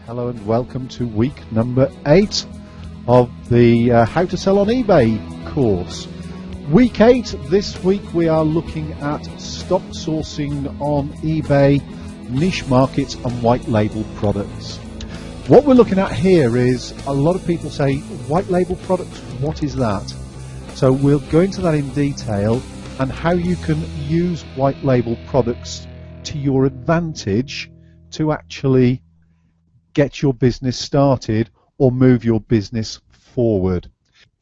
Hello and welcome to week number 8 of the How to Sell on eBay course. Week 8, this week we are looking at stock sourcing on eBay, niche markets and white label products. What we're looking at here is a lot of people say, white label products, what is that? So we'll go into that in detail and how you can use white label products to your advantage to actually get your business started or move your business forward.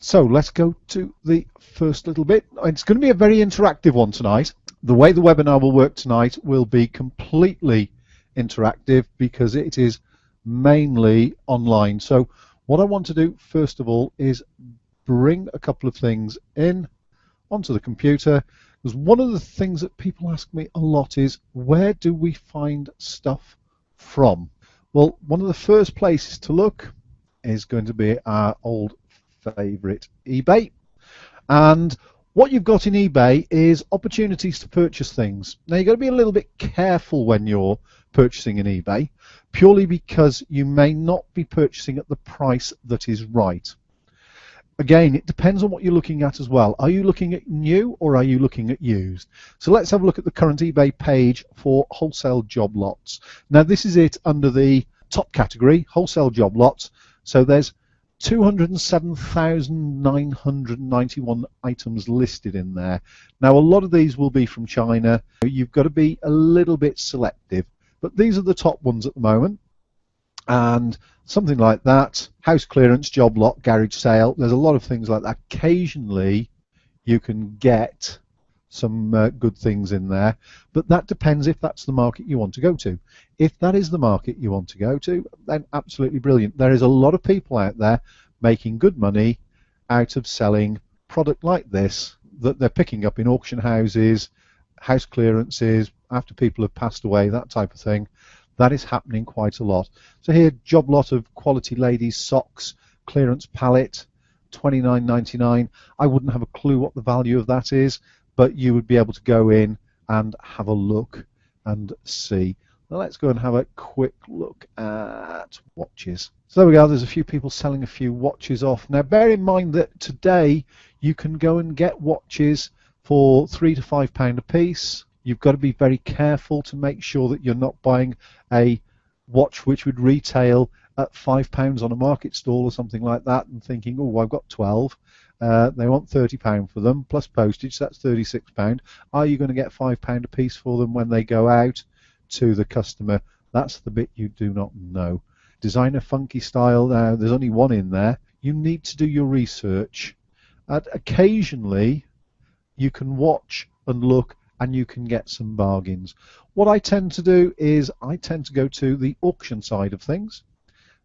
So let's go to the first little bit. It's going to be a very interactive one tonight. The way the webinar will work tonight will be completely interactive because it is mainly online. So what I want to do first of all is bring a couple of things in onto the computer, because one of the things that people ask me a lot is, where do we find stuff from? Well, one of the first places to look is going to be our old favorite eBay. And what you've got in eBay is opportunities to purchase things. Now you've got to be a little bit careful when you're purchasing in eBay, purely because you may not be purchasing at the price that is right. Again, it depends on what you're looking at as well. Are you looking at new or are you looking at used? So let's have a look at the current eBay page for wholesale job lots. Now this is it under the top category, wholesale job lots. So there's 207,991 items listed in there. Now a lot of these will be from China. You've got to be a little bit selective, but these are the top ones at the moment. And something like that, house clearance, job lot, garage sale, there's a lot of things like that. Occasionally you can get some good things in there, but that depends if that's the market you want to go to. If that is the market you want to go to, then absolutely brilliant. There is a lot of people out there making good money out of selling product like this that they're picking up in auction houses, house clearances, after people have passed away, that type of thing. That is happening quite a lot. So here, job lot of quality ladies socks, clearance pallet, $29.99. I wouldn't have a clue what the value of that is, but you would be able to go in and have a look and see. Now let's go and have a quick look at watches. So there we go, there's a few people selling a few watches off. Now bear in mind that today you can go and get watches for £3 to £5 a piece. You've got to be very careful to make sure that you're not buying a watch which would retail at £5 on a market stall or something like that and thinking, oh, I've got 12. They want £30 for them plus postage, so that's £36. Are you going to get £5 a piece for them when they go out to the customer? That's the bit you do not know. Designer funky style, now there's only one in there. You need to do your research. Occasionally you can watch and look and you can get some bargains. What I tend to do is I tend to go to the auction side of things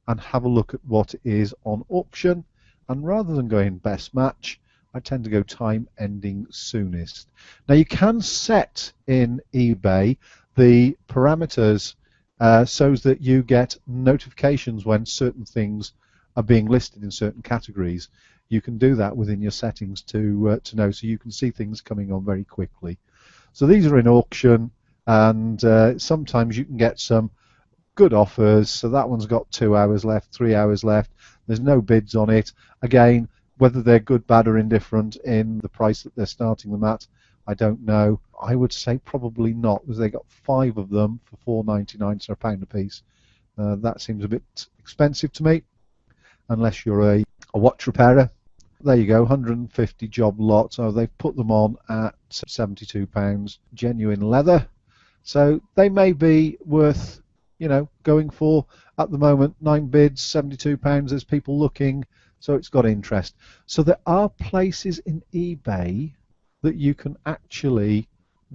and have a look at what is on auction, and rather than going best match, I tend to go time ending soonest. Now you can set in eBay the parameters so that you get notifications when certain things are being listed in certain categories. You can do that within your settings to know, so you can see things coming on very quickly. So these are in auction, and sometimes you can get some good offers. So that one's got 2 hours left, 3 hours left. There's no bids on it. Again, whether they're good, bad or indifferent in the price that they're starting them at, I don't know. I would say probably not, because they got 5 of them for £4.99, so £1 a piece. That seems a bit expensive to me, unless you're a watch repairer. There you go, 150 job lots. So they've put them on at £72, genuine leather. So they may be worth, going for at the moment. 9 bids, £72. There's people looking, so it's got interest. So there are places in eBay that you can actually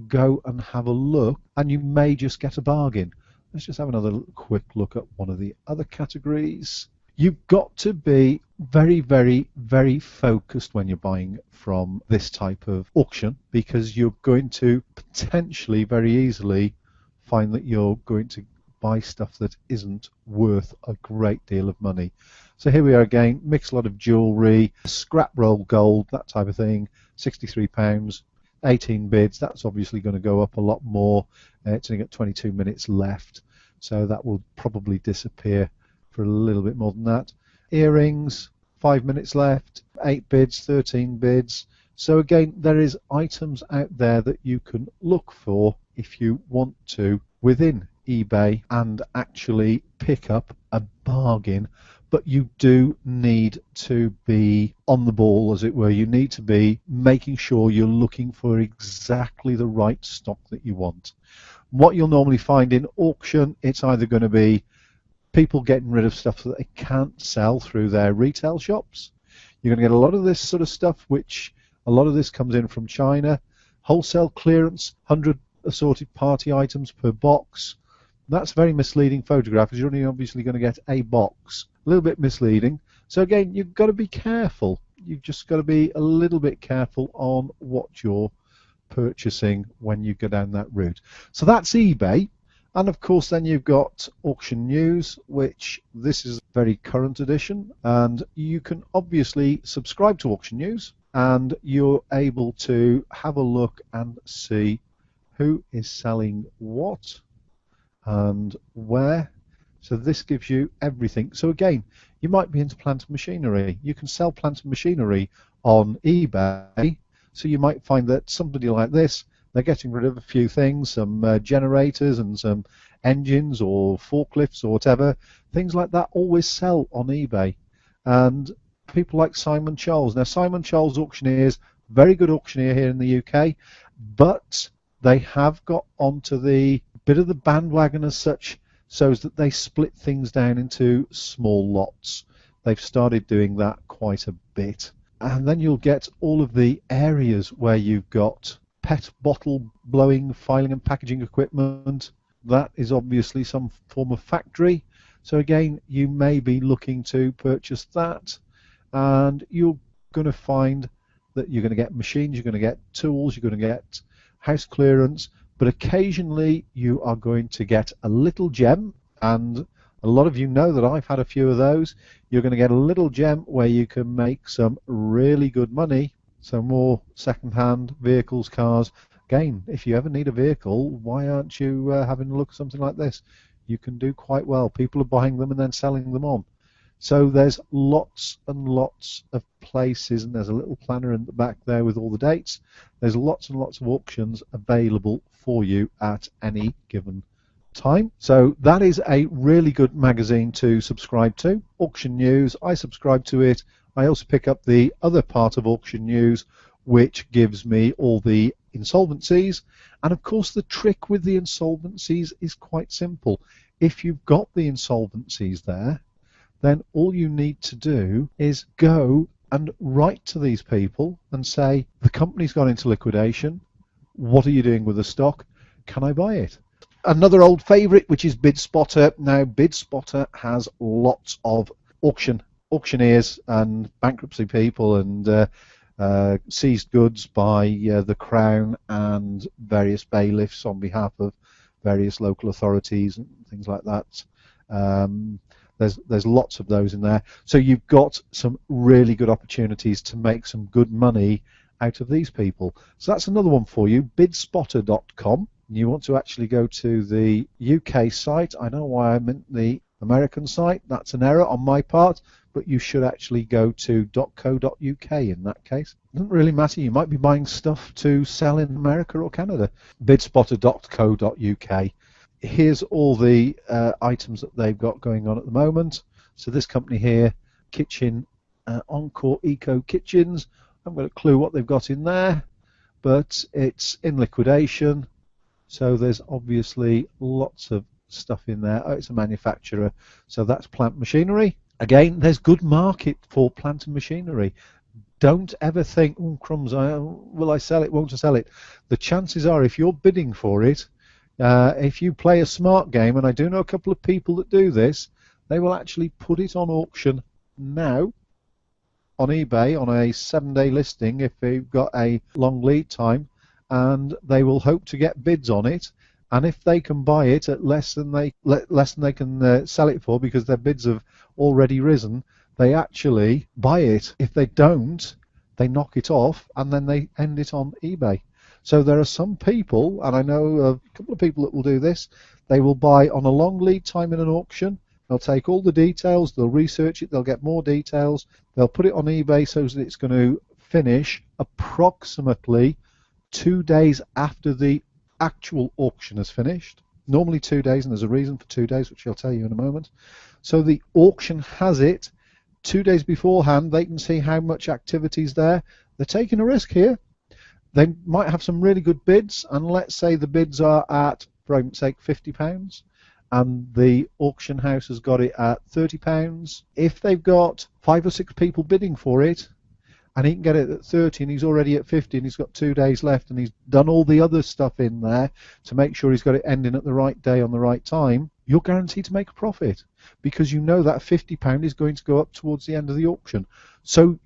go and have a look, and you may just get a bargain. Let's just have another quick look at one of the other categories. You've got to be very, very, very focused when you're buying from this type of auction, because you're going to potentially very easily find that you're going to buy stuff that isn't worth a great deal of money. So here we are again, mixed lot of jewellery, scrap roll gold, that type of thing, £63, 18 bids. That's obviously going to go up a lot more. It's only got 22 minutes left, so that will probably disappear for a little bit more than that. Earrings, 5 minutes left, 8 bids, 13 bids. So again, there is items out there that you can look for if you want to within eBay and actually pick up a bargain. But you do need to be on the ball, as it were. You need to be making sure you're looking for exactly the right stock that you want. What you'll normally find in auction, it's either going to be people getting rid of stuff that they can't sell through their retail shops. You're going to get a lot of this sort of stuff, which a lot of this comes in from China. Wholesale clearance, 100 assorted party items per box. That's a very misleading photograph, because you're only obviously going to get a box. A little bit misleading. So again, you've got to be careful. You've just got to be a little bit careful on what you're purchasing when you go down that route. So that's eBay. And of course then you've got Auction News, which this is a very current edition, and you can obviously subscribe to Auction News and you're able to have a look and see who is selling what and where. So this gives you everything. So again, you might be into plant and machinery. You can sell plant and machinery on eBay. So you might find that somebody like this, they're getting rid of a few things, some generators and some engines or forklifts or whatever. Things like that always sell on eBay. And people like Simon Charles. Now, Simon Charles Auctioneers, very good auctioneer here in the UK, but they have got onto the bit of the bandwagon as such, so that they split things down into small lots. They've started doing that quite a bit. And then you'll get all of the areas where you've got PET bottle blowing, filing and packaging equipment. That is obviously some form of factory. So again, you may be looking to purchase that, and you're going to find that you're going to get machines, you're going to get tools, you're going to get house clearance, but occasionally you are going to get a little gem, and a lot of you know that I've had a few of those. You're going to get a little gem where you can make some really good money. So more second-hand vehicles, cars. Again, if you ever need a vehicle, why aren't you having a look at something like this? You can do quite well. People are buying them and then selling them on. So there's lots and lots of places, and there's a little planner in the back there with all the dates. There's lots and lots of auctions available for you at any given time. So that is a really good magazine to subscribe to. Auction News, I subscribe to it. I also pick up the other part of Auction News, which gives me all the insolvencies. And of course the trick with the insolvencies is quite simple. If you've got the insolvencies there, then all you need to do is go and write to these people and say, the company's gone into liquidation. What are you doing with the stock? Can I buy it? Another old favourite, which is BidSpotter. Now, BidSpotter has lots of auctioneers and bankruptcy people and seized goods by the Crown and various bailiffs on behalf of various local authorities and things like that. There's lots of those in there. So you've got some really good opportunities to make some good money out of these people. So that's another one for you, bidspotter.com. You want to actually go to the UK site. I know why I meant the American site. That's an error on my part, but you should actually go to .co.uk in that case. It doesn't really matter. You might be buying stuff to sell in America or Canada. bidspotter.co.uk. Here's all the items that they've got going on at the moment. So this company here, Kitchen Encore Eco Kitchens. I haven't got a clue what they've got in there, but it's in liquidation. So there's obviously lots of stuff in there. Oh, it's a manufacturer, so that's plant machinery. Again, there's good market for plant and machinery. Don't ever think, oh crumbs, will I sell it, won't I sell it? The chances are, if you're bidding for it, if you play a smart game, and I do know a couple of people that do this, they will actually put it on auction now on eBay on a 7-day listing if they've got a long lead time, and they will hope to get bids on it. And if they can buy it at less than they can sell it for, because their bids have already risen, they actually buy it. If they don't, they knock it off and then they end it on eBay. So there are some people, and I know a couple of people that will do this, they will buy on a long lead time in an auction, They'll take all the details, they'll research it, they'll get more details, they'll put it on eBay so that it's going to finish approximately 2 days after the actual auction has finished. Normally 2 days, and there's a reason for 2 days, which I'll tell you in a moment. So the auction has it 2 days beforehand. They can see how much activity is there. They're taking a risk here. They might have some really good bids, and let's say the bids are at, for argument's sake, £50, and the auction house has got it at £30. If they've got 5 or 6 people bidding for it, and he can get it at 30 and he's already at 50 and he's got 2 days left and he's done all the other stuff in there to make sure he's got it ending at the right day on the right time, you're guaranteed to make a profit because you know that £50 is going to go up towards the end of the auction. So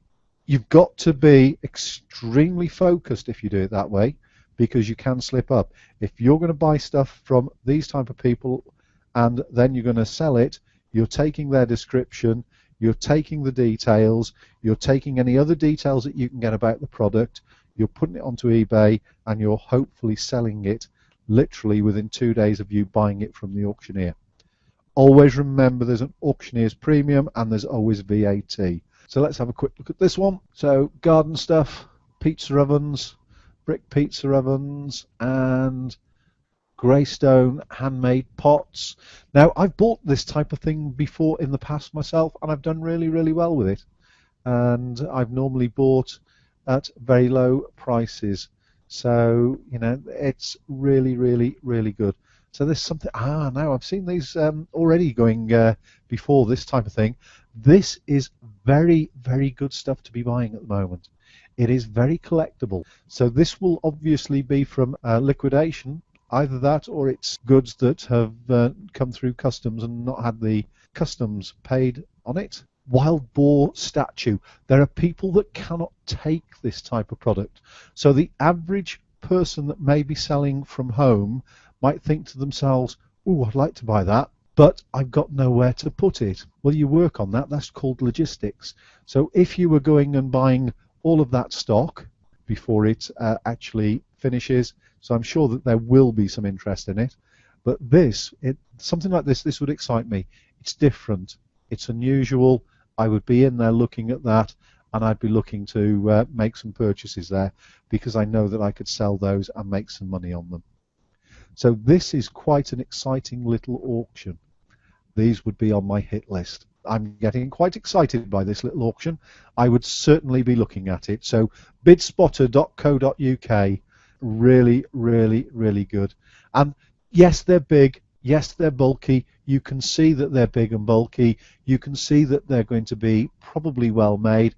you've got to be extremely focused if you do it that way, because you can slip up. If you're going to buy stuff from these type of people and then you're going to sell it, you're taking their description, you're taking the details, you're taking any other details that you can get about the product, you're putting it onto eBay, and you're hopefully selling it literally within 2 days of you buying it from the auctioneer. Always remember there's an auctioneer's premium and there's always VAT. So let's have a quick look at this one. So garden stuff, pizza ovens, brick pizza ovens, and Greystone handmade pots. Now, I've bought this type of thing before in the past myself, and I've done really, really well with it. And I've normally bought at very low prices. So, you know, it's really, really, really good. So there's something, now I've seen these already going before this type of thing. This is very, very good stuff to be buying at the moment. It is very collectible. So this will obviously be from liquidation. Either that or it's goods that have come through customs and not had the customs paid on it. Wild boar statue. There are people that cannot take this type of product. So the average person that may be selling from home might think to themselves, oh, I'd like to buy that, but I've got nowhere to put it. Well, you work on that. That's called logistics. So if you were going and buying all of that stock before it actually finishes, so I'm sure that there will be some interest in it. But something like this would excite me. It's different. It's unusual. I would be in there looking at that, and I'd be looking to make some purchases there because I know that I could sell those and make some money on them. So this is quite an exciting little auction. These would be on my hit list. I'm getting quite excited by this little auction. I would certainly be looking at it. So bidspotter.co.uk. Really, really, really good. And yes, they're big. Yes, they're bulky. You can see that they're big and bulky. You can see that they're going to be probably well made.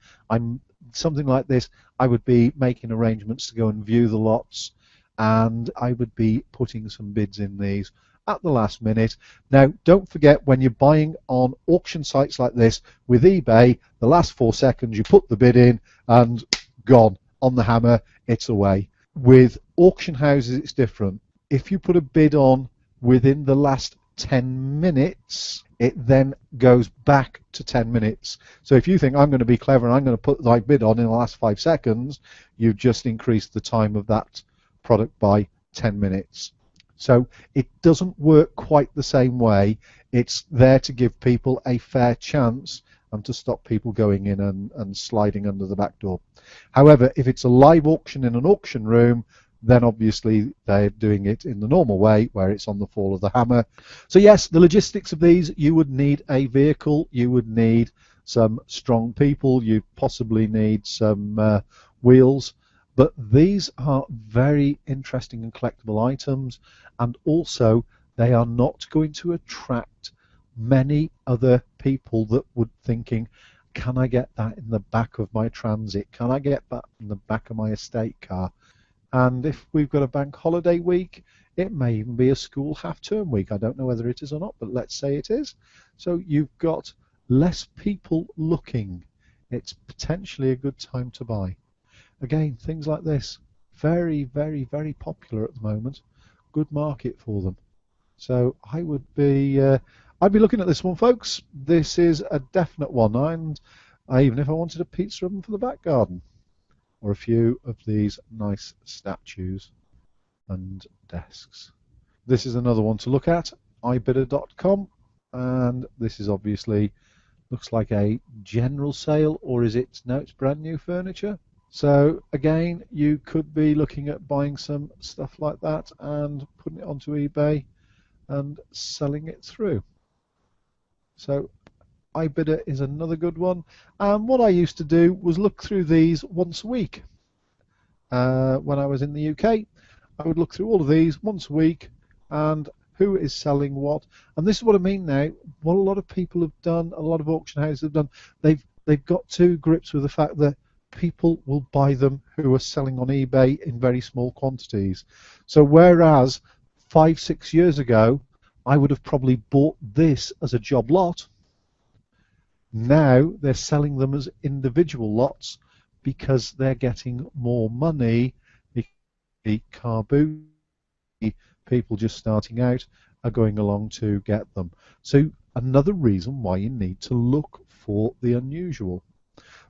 Something like this, I would be making arrangements to go and view the lots, and I would be putting some bids in these at the last minute. Now, don't forget, when you're buying on auction sites like this with eBay, the last 4 seconds you put the bid in and gone on the hammer, it's away. With auction houses, it's different. If you put a bid on within the last 10 minutes, it then goes back to 10 minutes. So if you think I'm going to be clever and I'm going to put my bid on in the last 5 seconds, you've just increased the time of that product by 10 minutes. So it doesn't work quite the same way. It's there to give people a fair chance and to stop people going in and sliding under the back door. However, if it's a live auction in an auction room, then obviously they're doing it in the normal way where it's on the fall of the hammer. So yes, the logistics of these, you would need a vehicle, you would need some strong people, you possibly need some wheels, but these are very interesting and collectible items, and also they are not going to attract many other people that would thinking, can I get that in the back of my Transit? Can I get that in the back of my estate car? And if we've got a bank holiday week, it may even be a school half-term week. I don't know whether it is or not, but let's say it is. So you've got less people looking. It's potentially a good time to buy. Again, things like this, very, very, very popular at the moment. Good market for them. So I would be, I'd be looking at this one, folks. This is a definite one, and even if I wanted a pizza oven for the back garden, or a few of these nice statues and desks. This is another one to look at, ibidder.com. and this is obviously looks like a general sale, or is it? No, it's brand new furniture. So again, you could be looking at buying some stuff like that and putting it onto eBay and selling it through. So iBidder is another good one. And what I used to do was look through these once a week. When I was in the UK, I would look through all of these once a week and who is selling what. And this is what I mean now. What a lot of people have done, a lot of auction houses have done, they've got to grips with the fact that people will buy them who are selling on eBay in very small quantities. So whereas 5-6 years ago, I would have probably bought this as a job lot, now they're selling them as individual lots because they're getting more money. The car boot people just starting out are going along to get them. So another reason why you need to look for the unusual.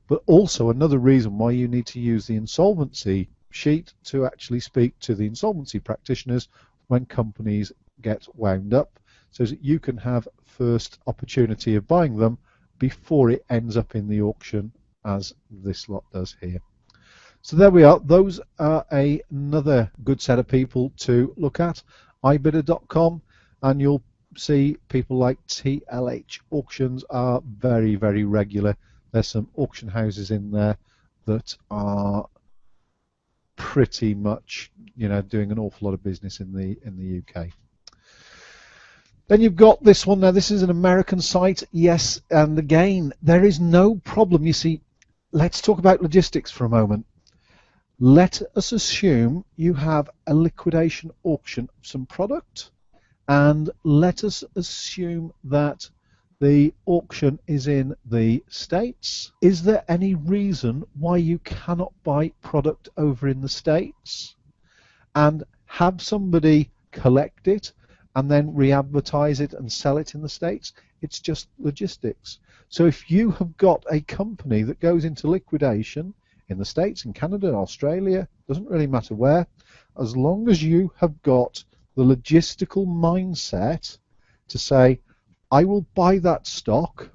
But also another reason why you need to use the insolvency sheet to actually speak to the insolvency practitioners when companies get wound up, so that you can have first opportunity of buying them before it ends up in the auction, as this lot does here. So there we are. Those are another good set of people to look at. iBidder.com, and you'll see people like TLH Auctions are very, very regular. There's some auction houses in there that are pretty much, doing an awful lot of business in the UK. Then you've got this one. Now this is an American site, yes, and again there is no problem. You see, let's talk about logistics for a moment. Let us assume you have a liquidation auction of some product, and let us assume that the auction is in the States. Is there any reason why you cannot buy product over in the States and have somebody collect it and then re-advertise it and sell it in the States? It's just logistics. So if you have got a company that goes into liquidation in the States, in Canada, Australia, doesn't really matter where, as long as you have got the logistical mindset to say, I will buy that stock,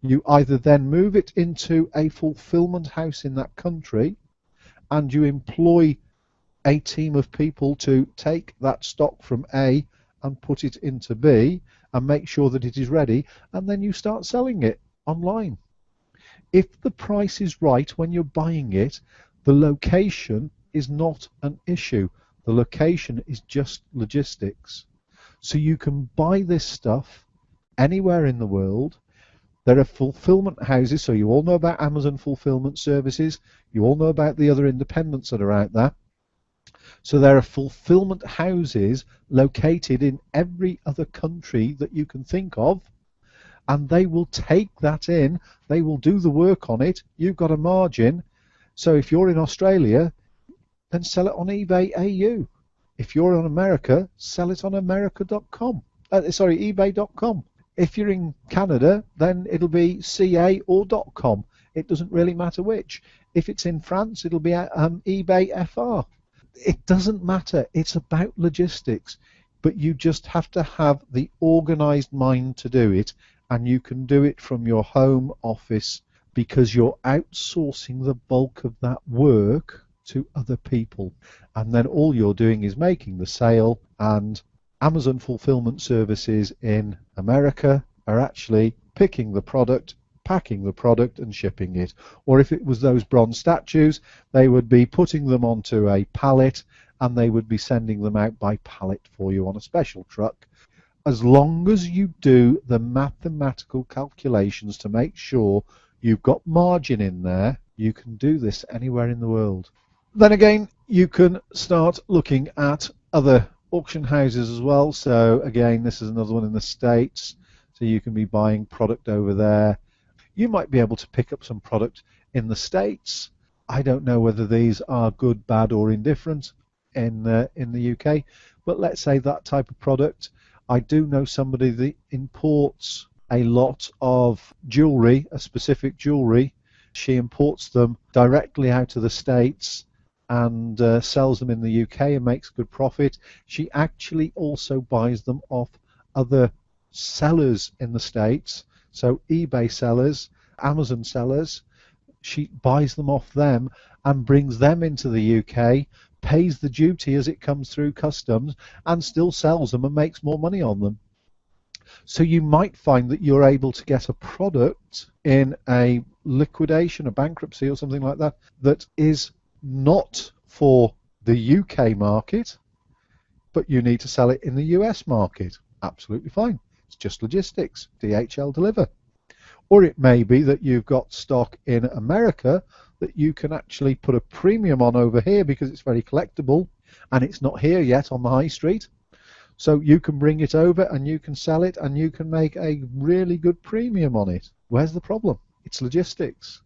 you either then move it into a fulfillment house in that country and you employ a team of people to take that stock from A and put it into B and make sure that it is ready, and then you start selling it online. If the price is right when you're buying it, the location is not an issue. The location is just logistics. So you can buy this stuff anywhere in the world. There are fulfillment houses, so you all know about Amazon fulfillment services. You all know about the other independents that are out there. So there are fulfillment houses located in every other country that you can think of, and they will take that in, they will do the work on it, you've got a margin. So if you're in Australia, then sell it on eBay AU. If you're on America, sell it on America.com. eBay.com. If you're in Canada, then it'll be CA or .com. It doesn't really matter which. If it's in France, it'll be eBay FR. It doesn't matter. It's about logistics. But you just have to have the organized mind to do it, and you can do it from your home office because you're outsourcing the bulk of that work to other people. And then all you're doing is making the sale, and Amazon fulfillment services in America are actually picking the product, packing the product and shipping it. Or if it was those bronze statues, they would be putting them onto a pallet and they would be sending them out by pallet for you on a special truck. As long as you do the mathematical calculations to make sure you've got margin in there, you can do this anywhere in the world. Then again, you can start looking at other auction houses as well. So again, this is another one in the States. So you can be buying product over there. You might be able to pick up some product in the States. I don't know whether these are good, bad or indifferent in the UK, but let's say that type of product. I do know somebody that imports a lot of jewelry, a specific jewelry. She imports them directly out of the States and sells them in the UK and makes good profit. She actually also buys them off other sellers in the States, so eBay sellers, Amazon sellers. She buys them off them and brings them into the UK, pays the duty as it comes through customs, and still sells them and makes more money on them. So you might find that you're able to get a product in a liquidation, a bankruptcy or something like that, that is not for the UK market, but you need to sell it in the US market. Absolutely fine. It's just logistics. DHL deliver. Or it may be that you've got stock in America that you can actually put a premium on over here because it's very collectible and it's not here yet on the high street. So you can bring it over and you can sell it and you can make a really good premium on it. Where's the problem? It's logistics.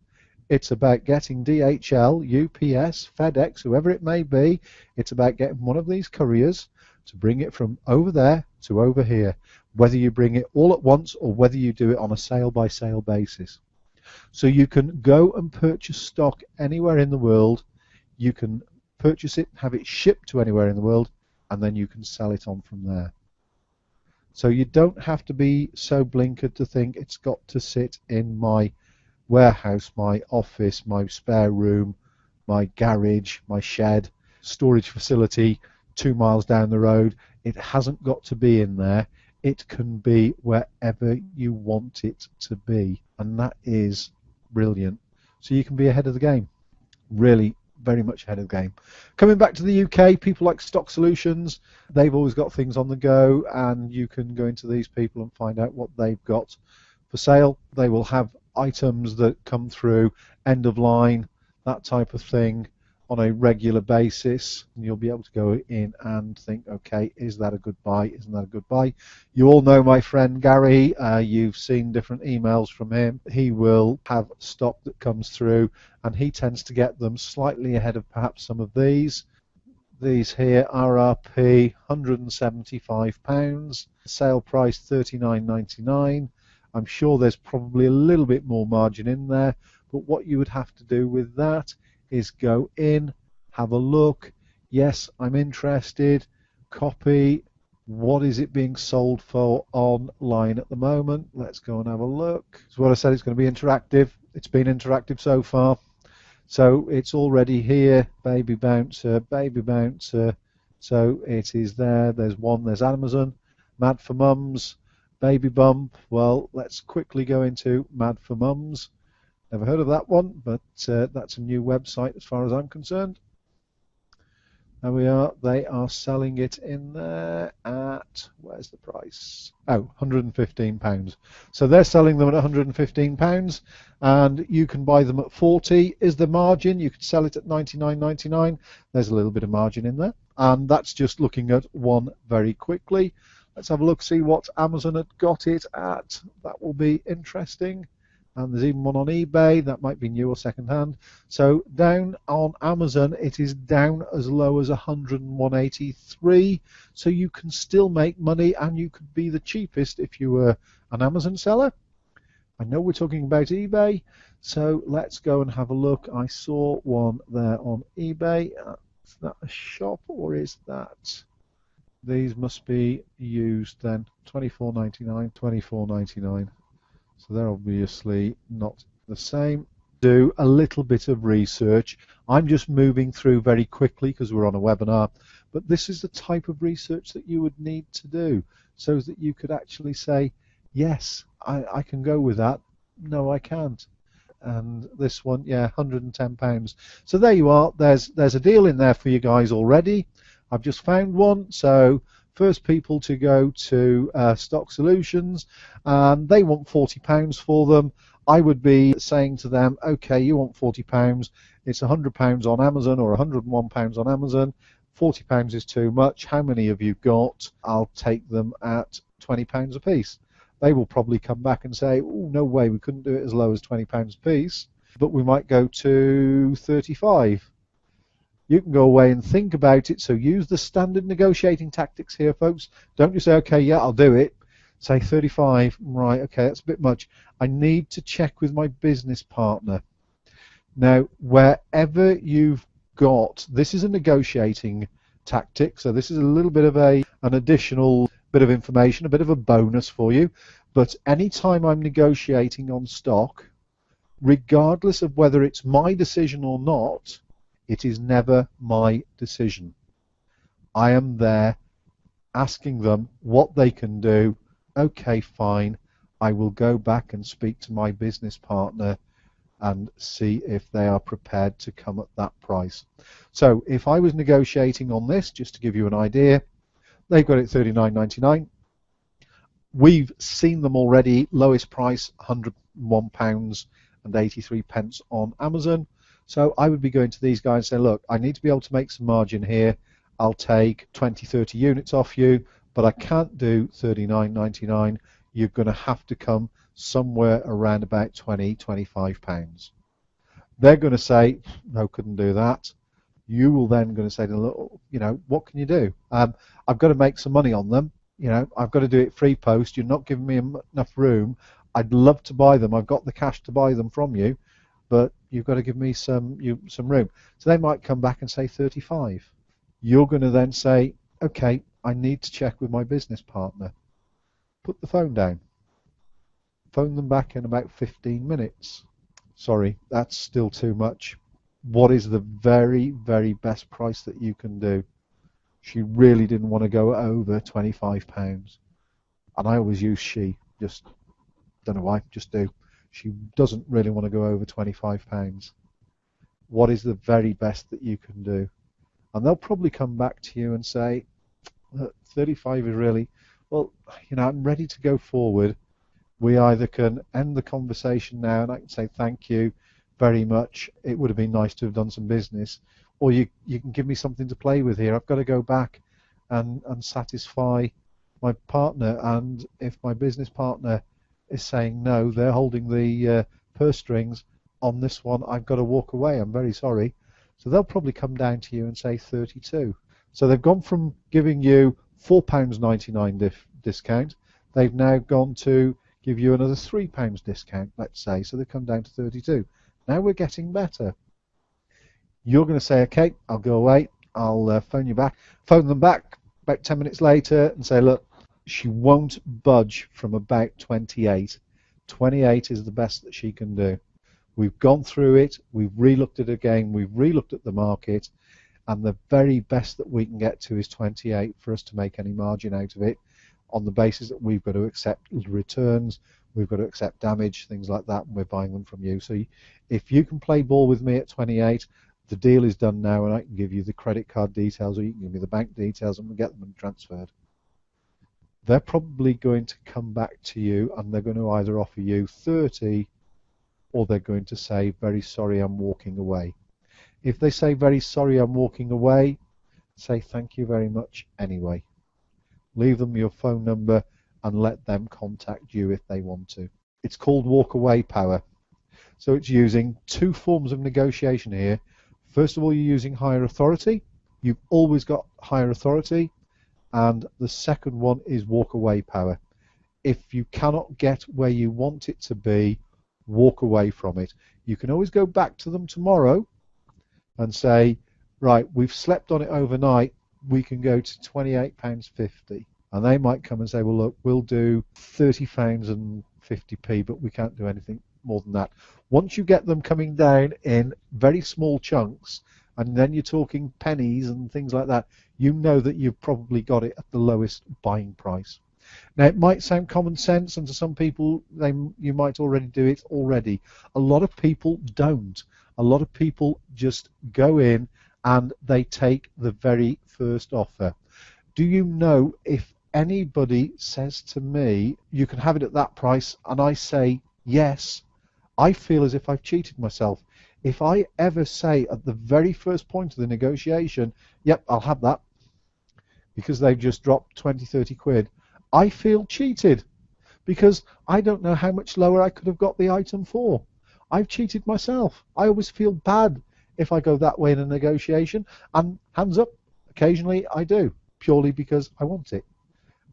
It's about getting DHL, UPS, FedEx, whoever it may be. It's about getting one of these couriers to bring it from over there to over here, whether you bring it all at once or whether you do it on a sale-by-sale basis. So you can go and purchase stock anywhere in the world. You can purchase it, have it shipped to anywhere in the world, and then you can sell it on from there. So you don't have to be so blinkered to think it's got to sit in my warehouse, my office, my spare room, my garage, my shed, storage facility 2 miles down the road. It hasn't got to be in there. It can be wherever you want it to be, and that is brilliant. So you can be ahead of the game, really very much ahead of the game. Coming back to the UK, people like Stock Solutions, they've always got things on the go, and you can go into these people and find out what they've got for sale. They will have items that come through end of line, that type of thing, on a regular basis, and you'll be able to go in and think, okay, is that a good buy? Isn't that a good buy? You all know my friend Gary. You've seen different emails from him. He will have stock that comes through, and he tends to get them slightly ahead of perhaps some of these. These here, RRP £175, sale price $39.99. I'm sure there's probably a little bit more margin in there, but what you would have to do with that is go in, have a look. Yes, I'm interested. Copy. What is it being sold for online at the moment? Let's go and have a look. So what I said, it's going to be interactive. It's been interactive so far. So it's already here. Baby bouncer, baby bouncer. So it is there. There's one. There's Amazon. Mad for Mums. Baby bump. Well, let's quickly go into Mad for Mums. Never heard of that one, but that's a new website as far as I'm concerned. There we are. They are selling it in there at, where's the price? Oh, £115. So they're selling them at £115, and you can buy them at 40. Is the margin? You could sell it at $99.99. There's a little bit of margin in there, and that's just looking at one very quickly. Let's have a look, see what Amazon had got it at. That will be interesting. And there's even one on eBay. That might be new or second hand. So down on Amazon, it is down as low as 101.83. So you can still make money, and you could be the cheapest if you were an Amazon seller. I know we're talking about eBay, so let's go and have a look. I saw one there on eBay. Is that a shop, or is that? These must be used then. $24.99, $24.99. So they're obviously not the same. Do a little bit of research. I'm just moving through very quickly because we're on a webinar, but this is the type of research that you would need to do so that you could actually say, yes, I can go with that. No, I can't. And this one, yeah, £110. So there you are. There's a deal in there for you guys already. I've just found one. So first people to go to Stock Solutions, and they want £40 for them. I would be saying to them, okay, you want £40, it's £100 on Amazon or £101 on Amazon. £40 is too much. How many have you got? I'll take them at £20 a piece. They will probably come back and say, oh, no way, we couldn't do it as low as £20 a piece, but we might go to 35. You can go away and think about it. So use the standard negotiating tactics here, folks. Don't just say, okay, yeah, I'll do it. Say 35. Right, okay, that's a bit much. I need to check with my business partner. Now, wherever you've got, this is a negotiating tactic. So this is a little bit of an additional bit of information, a bit of a bonus for you. But anytime I'm negotiating on stock, regardless of whether it's my decision or not, it is never my decision. I am there asking them what they can do. Okay, fine. I will go back and speak to my business partner and see if they are prepared to come at that price. So if I was negotiating on this, just to give you an idea, they've got it £39.99. We've seen them already, lowest price £101.83 on Amazon. So I would be going to these guys and say, look, I need to be able to make some margin here. I'll take 20, 30 units off you, but I can't do £39.99. You're going to have to come somewhere around about £20, £25. They're going to say, no, couldn't do that. You will then going to say to them, look, you know, what can you do? I've got to make some money on them. You know, I've got to do it free post. You're not giving me enough room. I'd love to buy them. I've got the cash to buy them from you, but you've got to give me some room. So they might come back and say 35. You're going to then say, okay, I need to check with my business partner. Put the phone down. Phone them back in about 15 minutes. Sorry, that's still too much. What is the very, very best price that you can do? She really didn't want to go over £25. And I always use she, just don't know why, just do. She doesn't really want to go over £25. What is the very best that you can do? And they'll probably come back to you and say, 35 is really, well, you know, I'm ready to go forward. We either can end the conversation now and I can say thank you very much. It would have been nice to have done some business. Or you can give me something to play with here. I've got to go back and satisfy my partner. And if my business partner is saying no, they're holding the purse strings on this one, I've got to walk away. I'm very sorry. So they'll probably come down to you and say 32. So they've gone from giving you £4.99 discount. They've now gone to give you another £3 discount, let's say. So they've come down to 32. Now we're getting better. You're going to say, okay, I'll go away. I'll phone you back. Phone them back about 10 minutes later and say, look, she won't budge from about 28. 28 is the best that she can do. We've gone through it. We've relooked at it again. We've relooked at the market. And the very best that we can get to is 28 for us to make any margin out of it, on the basis that we've got to accept returns, we've got to accept damage, things like that, and we're buying them from you. So if you can play ball with me at 28, the deal is done now, and I can give you the credit card details, or you can give me the bank details, and we'll get them transferred. They're probably going to come back to you, and they're going to either offer you 30, or they're going to say, very sorry, I'm walking away. If they say, very sorry, I'm walking away, say thank you very much anyway. Leave them your phone number and let them contact you if they want to. It's called walk-away power. So it's using two forms of negotiation here. First of all, you're using higher authority. You've always got higher authority. And the second one is walk-away power. If you cannot get where you want it to be, walk away from it. You can always go back to them tomorrow and say, right, we've slept on it overnight, we can go to £28.50. And they might come and say, well, look, we'll do £30.50, but we can't do anything more than that. Once you get them coming down in very small chunks, and then you're talking pennies and things like that, you know that you've probably got it at the lowest buying price. Now, it might sound common sense, and to some people, you might already do it already. A lot of people don't. A lot of people just go in and they take the very first offer. Do you know, if anybody says to me, you can have it at that price, and I say yes, I feel as if I've cheated myself. If I ever say at the very first point of the negotiation, yep, I'll have that, because they've just dropped 20, 30 quid, I feel cheated, because I don't know how much lower I could have got the item for. I've cheated myself. I always feel bad if I go that way in a negotiation, and hands up, occasionally I do, purely because I want it.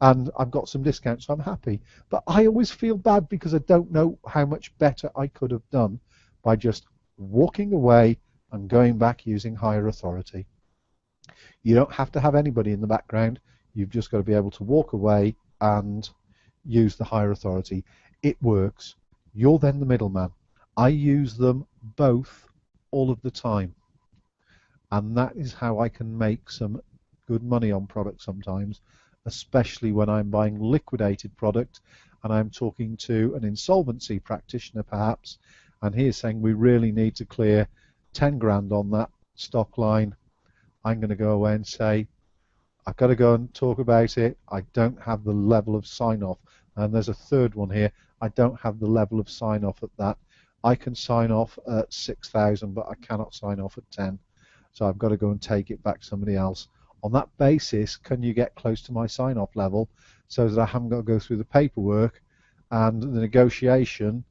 And I've got some discount, so I'm happy. But I always feel bad because I don't know how much better I could have done by just walking away and going back using higher authority. You don't have to have anybody in the background. You've just got to be able to walk away and use the higher authority. It works. You're then the middleman. I use them both all of the time, and that is how I can make some good money on product sometimes, especially when I'm buying liquidated product and I'm talking to an insolvency practitioner perhaps, and he is saying we really need to clear 10 grand on that stock line. I'm going to go away and say, I've got to go and talk about it. I don't have the level of sign-off. And there's a third one here. I don't have the level of sign-off at that. I can sign off at 6,000, but I cannot sign off at 10. So I've got to go and take it back to somebody else. On that basis, can you get close to my sign-off level so that I haven't got to go through the paperwork and the negotiation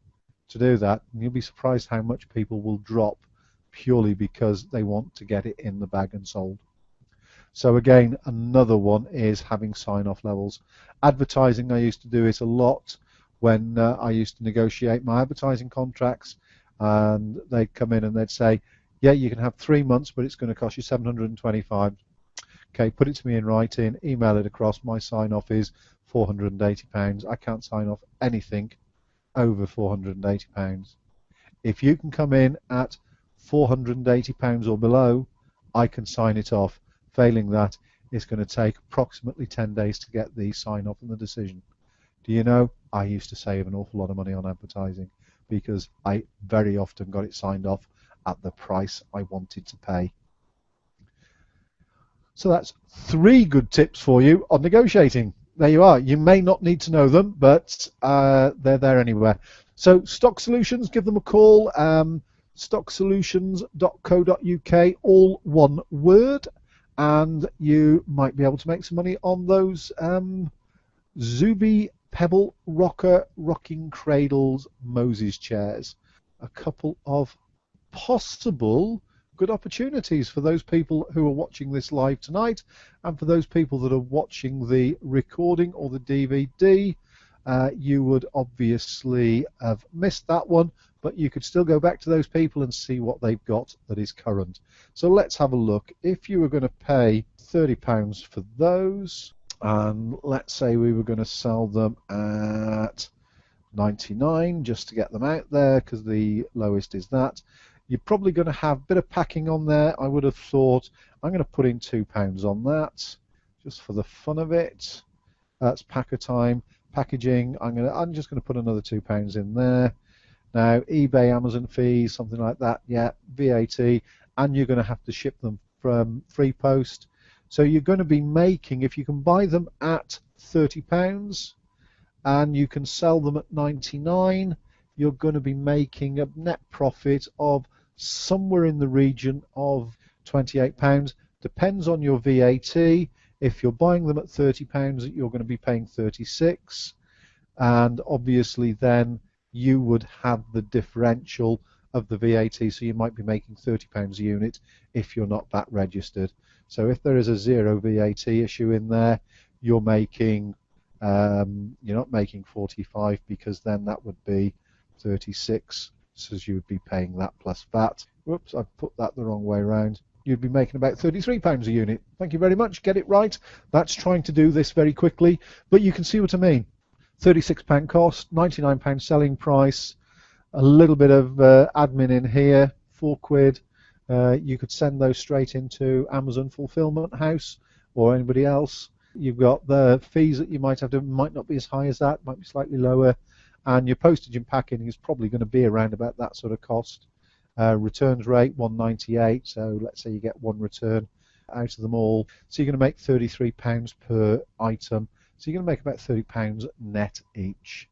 to do that? And you'll be surprised how much people will drop purely because they want to get it in the bag and sold. So again, another one is having sign-off levels. Advertising, I used to do it a lot when I used to negotiate my advertising contracts, and they'd come in and they'd say, yeah, you can have 3 months, but it's going to cost you 725. Okay, put it to me in writing, email it across. My sign-off is £480. I can't sign off anything over £480. If you can come in at £480 or below, I can sign it off. Failing that, it's going to take approximately 10 days to get the sign-off and the decision. Do you know, I used to save an awful lot of money on advertising because I very often got it signed off at the price I wanted to pay. So that's 3 good tips for you on negotiating. There you are. You may not need to know them, but they're there anywhere. So Stock Solutions, give them a call. stocksolutions.co.uk, all one word. And you might be able to make some money on those Zuby Pebble Rocker Rocking Cradles Moses chairs. A couple of possible good opportunities for those people who are watching this live tonight, and for those people that are watching the recording or the DVD. You would obviously have missed that one, but you could still go back to those people and see what they've got that is current. So let's have a look. If you were going to pay £30 for those, and let's say we were going to sell them at 99 just to get them out there, because the lowest is that, you're probably going to have a bit of packing on there. I would have thought I'm going to put in £2 on that just for the fun of it. That's packer time. Packaging, I'm just going to put another £2 in there. Now eBay, Amazon fees, something like that, yeah, VAT, and you're going to have to ship them from free post. So you're going to be making, if you can buy them at £30 and you can sell them at 99, you're going to be making a net profit of somewhere in the region of £28. Depends on your VAT. If you're buying them at £30, you're going to be paying 36, and obviously then you would have the differential of the VAT, so you might be making £30 a unit if you're not VAT registered. So if there is a zero VAT issue in there, you're making you're not making 45, because then that would be 36, so you would be paying that plus VAT. Whoops, I've put that the wrong way around. You'd be making about £33 a unit. Thank you very much. Get it right. That's trying to do this very quickly, but you can see what I mean. £36 cost, £99 selling price, a little bit of admin in here, £4. You could send those straight into Amazon Fulfillment House or anybody else. You've got the fees that you might have to, might not be as high as that, might be slightly lower, and your postage and packing is probably going to be around about that sort of cost. Returns rate 198, so let's say you get one return out of them all, so you're going to make £33 per item, so you're going to make about £30 net each.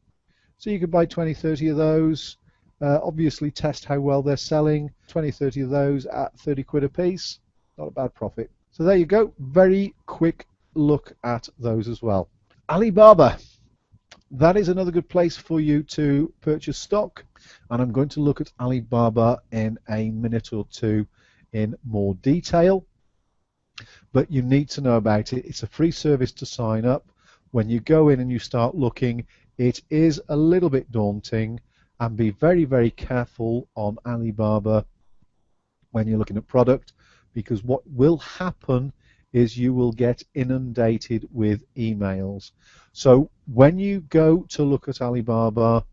So you could buy 20-30 of those, obviously test how well they're selling. 20-30 of those at £30 a piece, not a bad profit. So there you go, very quick look at those as well. Alibaba, that is another good place for you to purchase stock, and I'm going to look at Alibaba in a minute or two in more detail, but you need to know about it. It's a free service to sign up. When you go in and you start looking, it is a little bit daunting, and be very, very careful on Alibaba when you're looking at product, because what will happen is you will get inundated with emails. So when you go to look at Alibaba,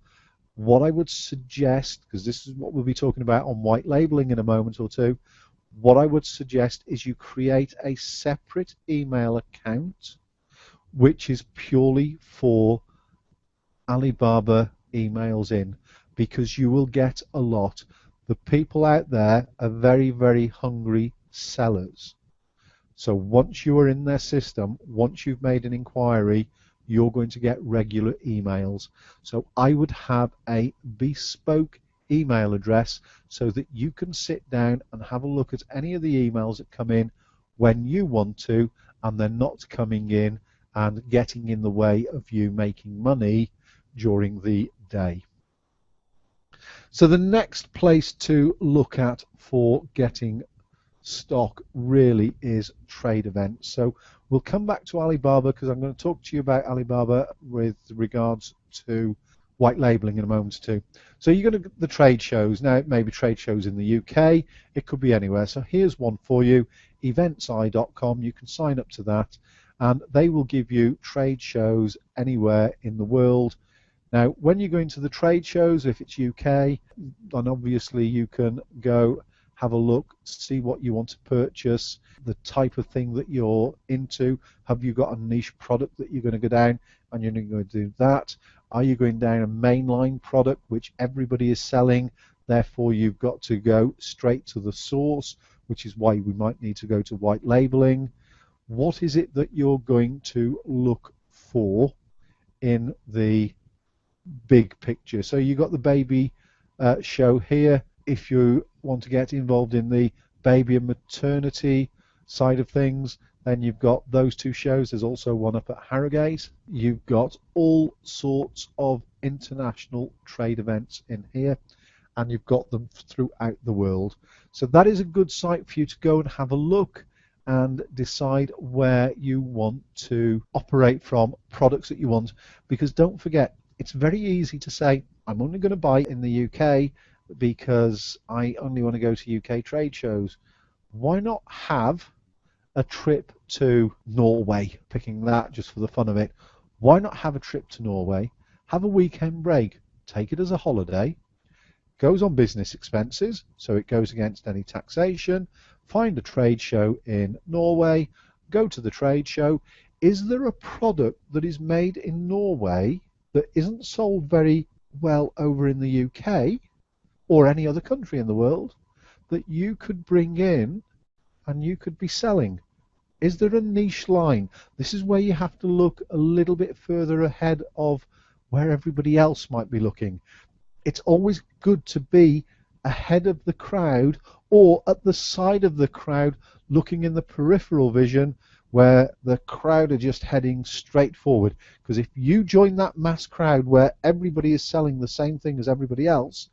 what I would suggest, because this is what we'll be talking about on white labeling in a moment or two, what I would suggest is you create a separate email account which is purely for Alibaba emails in, because you will get a lot. The people out there are very, very hungry sellers. So once you are in their system, once you've made an inquiry, you're going to get regular emails. So I would have a bespoke email address so that you can sit down and have a look at any of the emails that come in when you want to, and they're not coming in and getting in the way of you making money during the day. So the next place to look at for getting stock really is trade events. So we'll come back to Alibaba because I'm going to talk to you about Alibaba with regards to white labeling in a moment or two. So you're going to the trade shows. Now it may be trade shows in the UK, it could be anywhere. So here's one for you, eventseye.com. You can sign up to that and they will give you trade shows anywhere in the world. Now when you go into the trade shows, if it's UK, then obviously you can go have a look, see what you want to purchase, the type of thing that you're into. Have you got a niche product that you're going to go down and you're going to do that? Are you going down a mainline product which everybody is selling? Therefore, you've got to go straight to the source, which is why we might need to go to white labeling. What is it that you're going to look for in the big picture? So you've got the baby show here. If you want to get involved in the baby and maternity side of things, then you've got those two shows. There's also one up at Harrogate. You've got all sorts of international trade events in here, and you've got them throughout the world. So that is a good site for you to go and have a look and decide where you want to operate from, products that you want, because don't forget, it's very easy to say, I'm only going to buy in the UK because I only want to go to UK trade shows. Why not have a trip to Norway, picking that just for the fun of it? Why not have a trip to Norway, have a weekend break, take it as a holiday, goes on business expenses, so it goes against any taxation, find a trade show in Norway, go to the trade show. Is there a product that is made in Norway that isn't sold very well over in the UK or any other country in the world that you could bring in and you could be selling? Is there a niche line? This is where you have to look a little bit further ahead of where everybody else might be looking. It's always good to be ahead of the crowd or at the side of the crowd, looking in the peripheral vision where the crowd are just heading straight forward. Because if you join that mass crowd where everybody is selling the same thing as everybody else,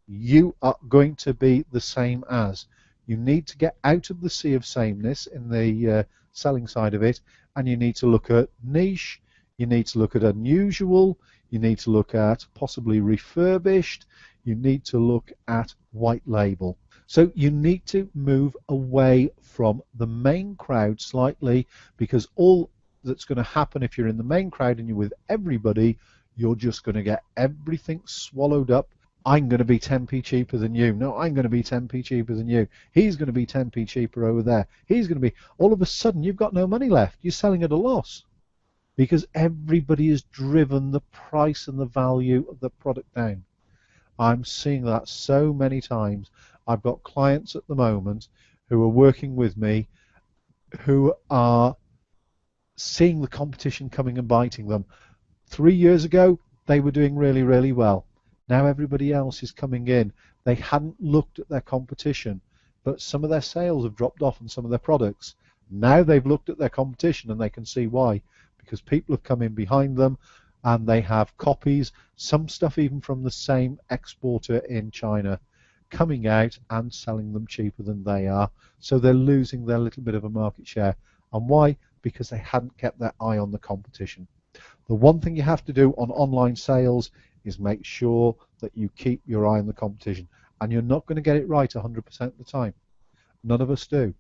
you are going to be the same as. You need to get out of the sea of sameness in the selling side of it, and you need to look at niche, you need to look at unusual, you need to look at possibly refurbished, you need to look at white label. So you need to move away from the main crowd slightly, because all that's going to happen if you're in the main crowd and you're with everybody, you're just going to get everything swallowed up. I'm going to be 10p cheaper than you. No, I'm going to be 10p cheaper than you. He's going to be 10p cheaper over there. He's going to be... All of a sudden, you've got no money left. You're selling at a loss because everybody has driven the price and the value of the product down. I'm seeing that so many times. I've got clients at the moment who are working with me who are seeing the competition coming and biting them. 3 years ago, they were doing really, really well. Now everybody else is coming in. They hadn't looked at their competition, but some of their sales have dropped off on some of their products. Now they've looked at their competition and they can see why. Because people have come in behind them and they have copies, some stuff even from the same exporter in China, coming out and selling them cheaper than they are. So they're losing their little bit of a market share. And why? Because they hadn't kept their eye on the competition. The one thing you have to do on online sales is make sure that you keep your eye on the competition. And you're not going to get it right 100% of the time. None of us do.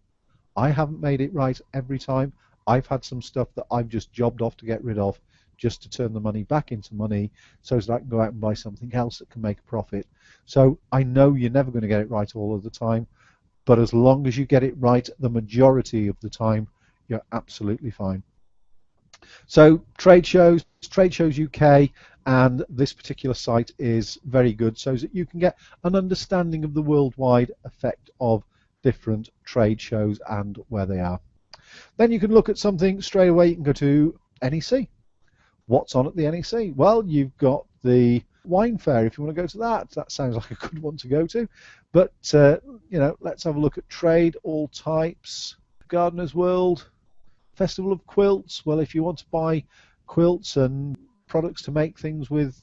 I haven't made it right every time. I've had some stuff that I've just jobbed off to get rid of, just to turn the money back into money so that I can go out and buy something else that can make a profit. So I know you're never going to get it right all of the time, but as long as you get it right the majority of the time, you're absolutely fine. So trade shows UK, and this particular site is very good so that you can get an understanding of the worldwide effect of different trade shows and where they are. Then you can look at something straight away. You can go to NEC. What's on at the NEC? Well, you've got the wine fair if you want to go to that. That sounds like a good one to go to. But, let's have a look at trade, all types, Gardener's World, Festival of Quilts. Well, if you want to buy quilts and products to make things with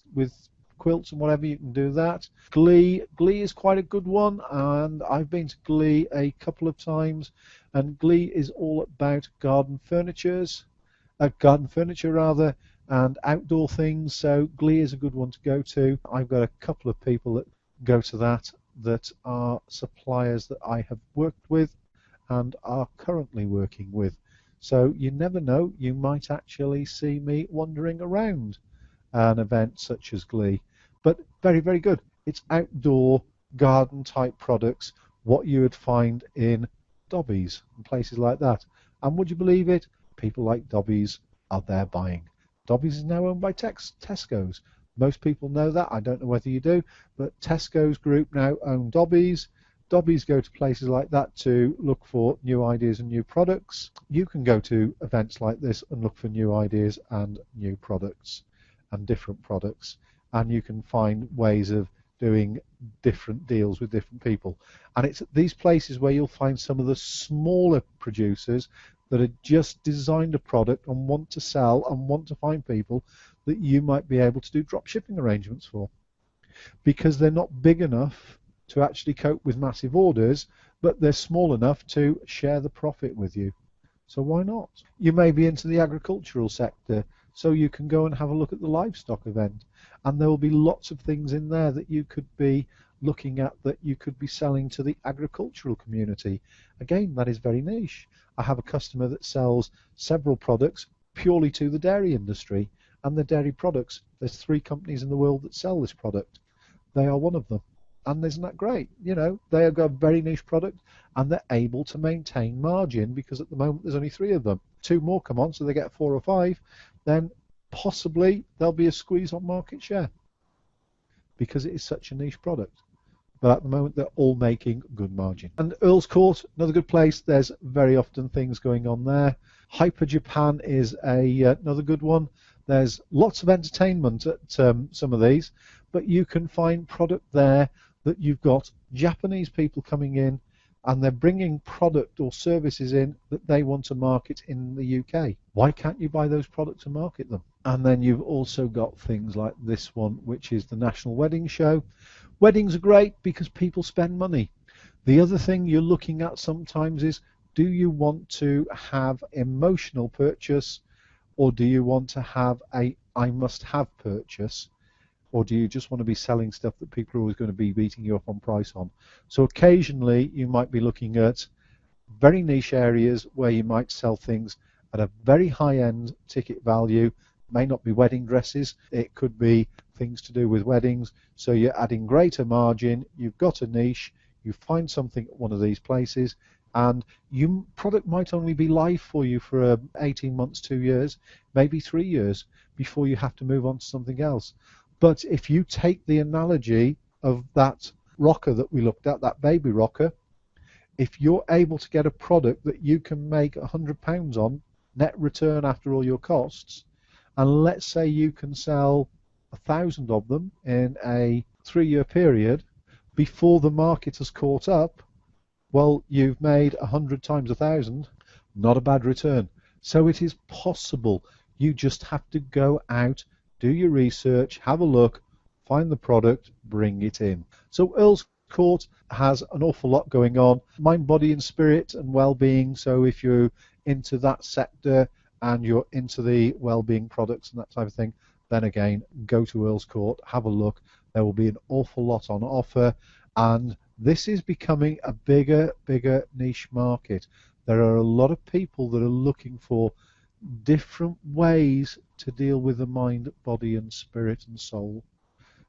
quilts and whatever, you can do that. Glee is quite a good one, and I've been to Glee a couple of times, and Glee is all about garden furniture rather, and outdoor things. So Glee is a good one to go to. I've got a couple of people that go to that are suppliers that I have worked with and are currently working with. So you never know, you might actually see me wandering around an event such as Glee. But very, very good. It's outdoor garden type products, what you would find in Dobbies and places like that. And would you believe it? People like Dobbies are there buying. Dobbies is now owned by Tesco's. Most people know that. I don't know whether you do, but Tesco's group now own Dobbies. Dobbies go to places like that to look for new ideas and new products. You can go to events like this and look for new ideas and new products and different products, and you can find ways of doing different deals with different people. And it's at these places where you'll find some of the smaller producers that have just designed a product and want to sell and want to find people that you might be able to do drop shipping arrangements for, because they're not big enough to actually cope with massive orders, but they're small enough to share the profit with you. So why not? You may be into the agricultural sector, so you can go and have a look at the livestock event, and there will be lots of things in there that you could be looking at, that you could be selling to the agricultural community. Again, that is very niche. I have a customer that sells several products purely to the dairy industry, and the dairy products, there's 3 companies in the world that sell this product. They are one of them. And isn't that great? They have got a very niche product, and they're able to maintain margin, because at the moment there's only 3 of them. 2 more come on, so they get 4 or 5. Then possibly there'll be a squeeze on market share, because it is such a niche product. But at the moment they're all making good margin. And Earl's Court, another good place. There's very often things going on there. Hyper Japan is another good one. There's lots of entertainment at some of these, but you can find product there that you've got Japanese people coming in, and they're bringing product or services in that they want to market in the UK. Why can't you buy those products and market them? And then you've also got things like this one, which is the National Wedding Show. Weddings are great because people spend money. The other thing you're looking at sometimes is, do you want to have emotional purchase, or do you want to have a I must have purchase? Or do you just want to be selling stuff that people are always going to be beating you up on price on? So occasionally you might be looking at very niche areas where you might sell things at a very high-end ticket value. It may not be wedding dresses, it could be things to do with weddings. So you're adding greater margin, you've got a niche, you find something at one of these places, and your product might only be live for you for 18 months, 2 years, maybe 3 years before you have to move on to something else. But if you take the analogy of that rocker that we looked at, that baby rocker, if you're able to get a product that you can make £100 on, net return after all your costs, and let's say you can sell 1,000 of them in a 3-year period before the market has caught up, well, you've made 100 times 1,000, not a bad return. So it is possible. You just have to go out, do your research, have a look, find the product, bring it in. So Earl's Court has an awful lot going on, mind, body and spirit and well-being. So if you're into that sector and you're into the well-being products and that type of thing, then again, go to Earl's Court, have a look. There will be an awful lot on offer, and this is becoming a bigger niche market. There are a lot of people that are looking for different ways to deal with the mind, body and spirit and soul.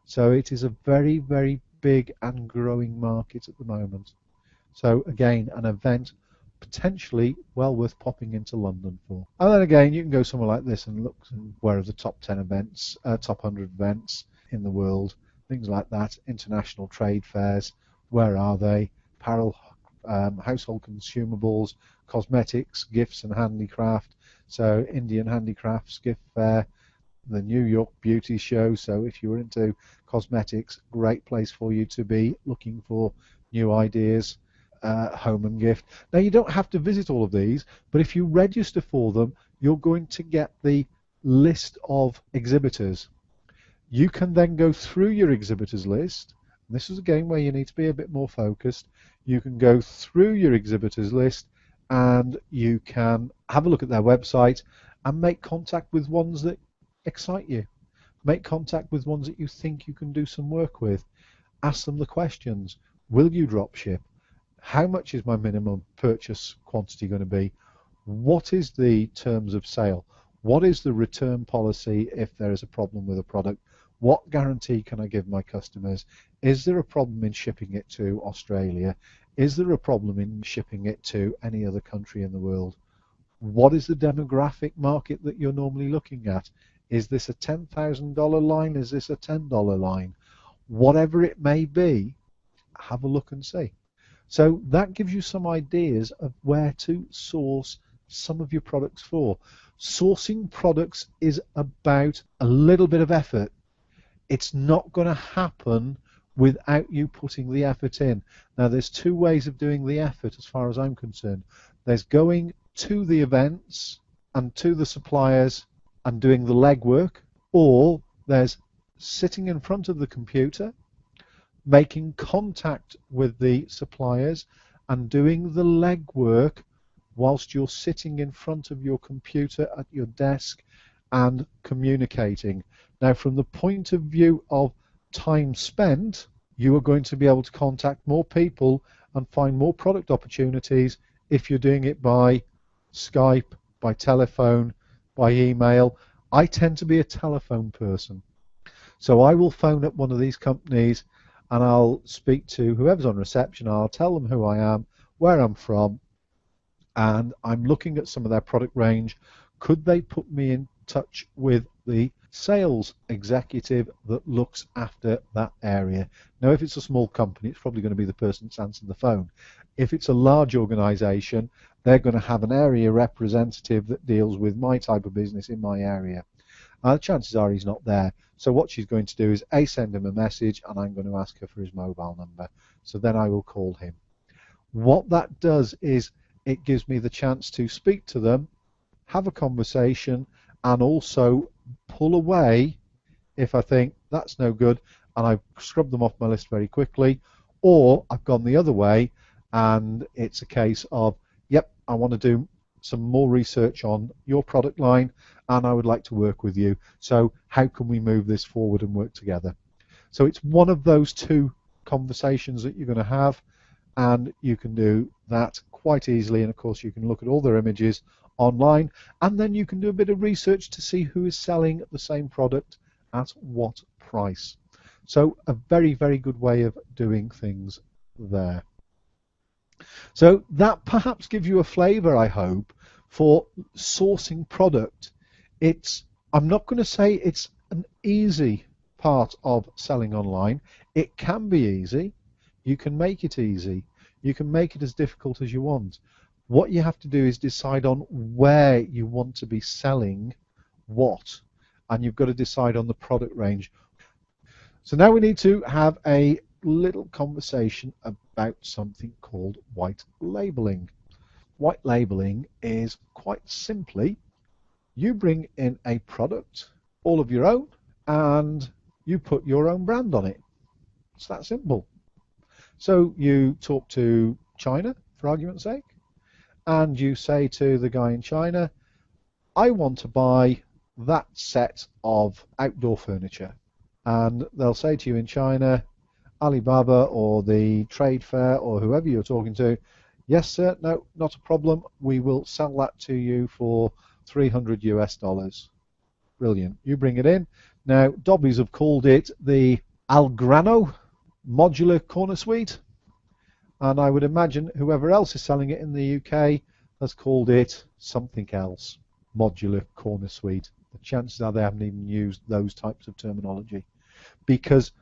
So it is a very, very big and growing market at the moment. So again, an event potentially well worth popping into London for. And then again, you can go somewhere like this and look where are the top 10 events, top 100 events in the world, things like that, international trade fairs, where are they, apparel, household consumables, cosmetics, gifts and handicraft. So Indian Handicrafts Gift Fair, the New York Beauty Show. So if you're into cosmetics, great place for you to be looking for new ideas. Home and gift. Now you don't have to visit all of these, but if you register for them, you're going to get the list of exhibitors. You can then go through your exhibitors list. And this is again where you need to be a bit more focused. You can go through your exhibitors list and you can have a look at their website and make contact with ones that excite you. Make contact with ones that you think you can do some work with. Ask them the questions. Will you drop ship? How much is my minimum purchase quantity going to be? What is the terms of sale? What is the return policy if there is a problem with a product? What guarantee can I give my customers? Is there a problem in shipping it to Australia? Is there a problem in shipping it to any other country in the world? What is the demographic market that you're normally looking at? Is this a $10,000 line? Is this a $10 line? Whatever it may be, have a look and see. So that gives you some ideas of where to source some of your products for. Sourcing products is about a little bit of effort. It's not going to happen without you putting the effort in. Now there's two ways of doing the effort as far as I'm concerned. There's going to the events and to the suppliers and doing the legwork, or there's sitting in front of the computer, making contact with the suppliers and doing the legwork whilst you're sitting in front of your computer at your desk and communicating. Now, from the point of view of time spent, you are going to be able to contact more people and find more product opportunities if you're doing it by Skype, by telephone, by email. I tend to be a telephone person. So I will phone up one of these companies and I'll speak to whoever's on reception. I'll tell them who I am, where I'm from, and I'm looking at some of their product range. Could they put me in touch with the sales executive that looks after that area? Now, if it's a small company, it's probably going to be the person that's answering the phone. If it's a large organization, they're going to have an area representative that deals with my type of business in my area. Chances are he's not there. So what she's going to do is send him a message, and I'm going to ask her for his mobile number. So then I will call him. What that does is it gives me the chance to speak to them, have a conversation, and also pull away if I think that's no good, and I've scrubbed them off my list very quickly, or I've gone the other way and it's a case of, yep, I want to do some more research on your product line and I would like to work with you. So how can we move this forward and work together? So it's one of those two conversations that you're going to have, and you can do that quite easily. And of course you can look at all their images online, and then you can do a bit of research to see who is selling the same product at what price. So a very, very good way of doing things there. So that perhaps gives you a flavor, I hope, for sourcing product. I'm not going to say it's an easy part of selling online. It can be easy. You can make it easy. You can make it as difficult as you want. What you have to do is decide on where you want to be selling what, and you've got to decide on the product range. So now we need to have a little conversation about something called white labeling. White labeling is quite simply, you bring in a product, all of your own, and you put your own brand on it. It's that simple. So you talk to China, for argument's sake, and you say to the guy in China, I want to buy that set of outdoor furniture. And they'll say to you in China, Alibaba or the trade fair or whoever you're talking to, Yes, sir. No, not a problem. We will sell that to you for 300 US dollars. Brilliant. You bring it in. Now, Dobbies have called it the Algrano modular corner suite, and I would imagine whoever else is selling it in the UK has called it something else. Modular corner suite. The chances are they haven't even used those types of terminology, because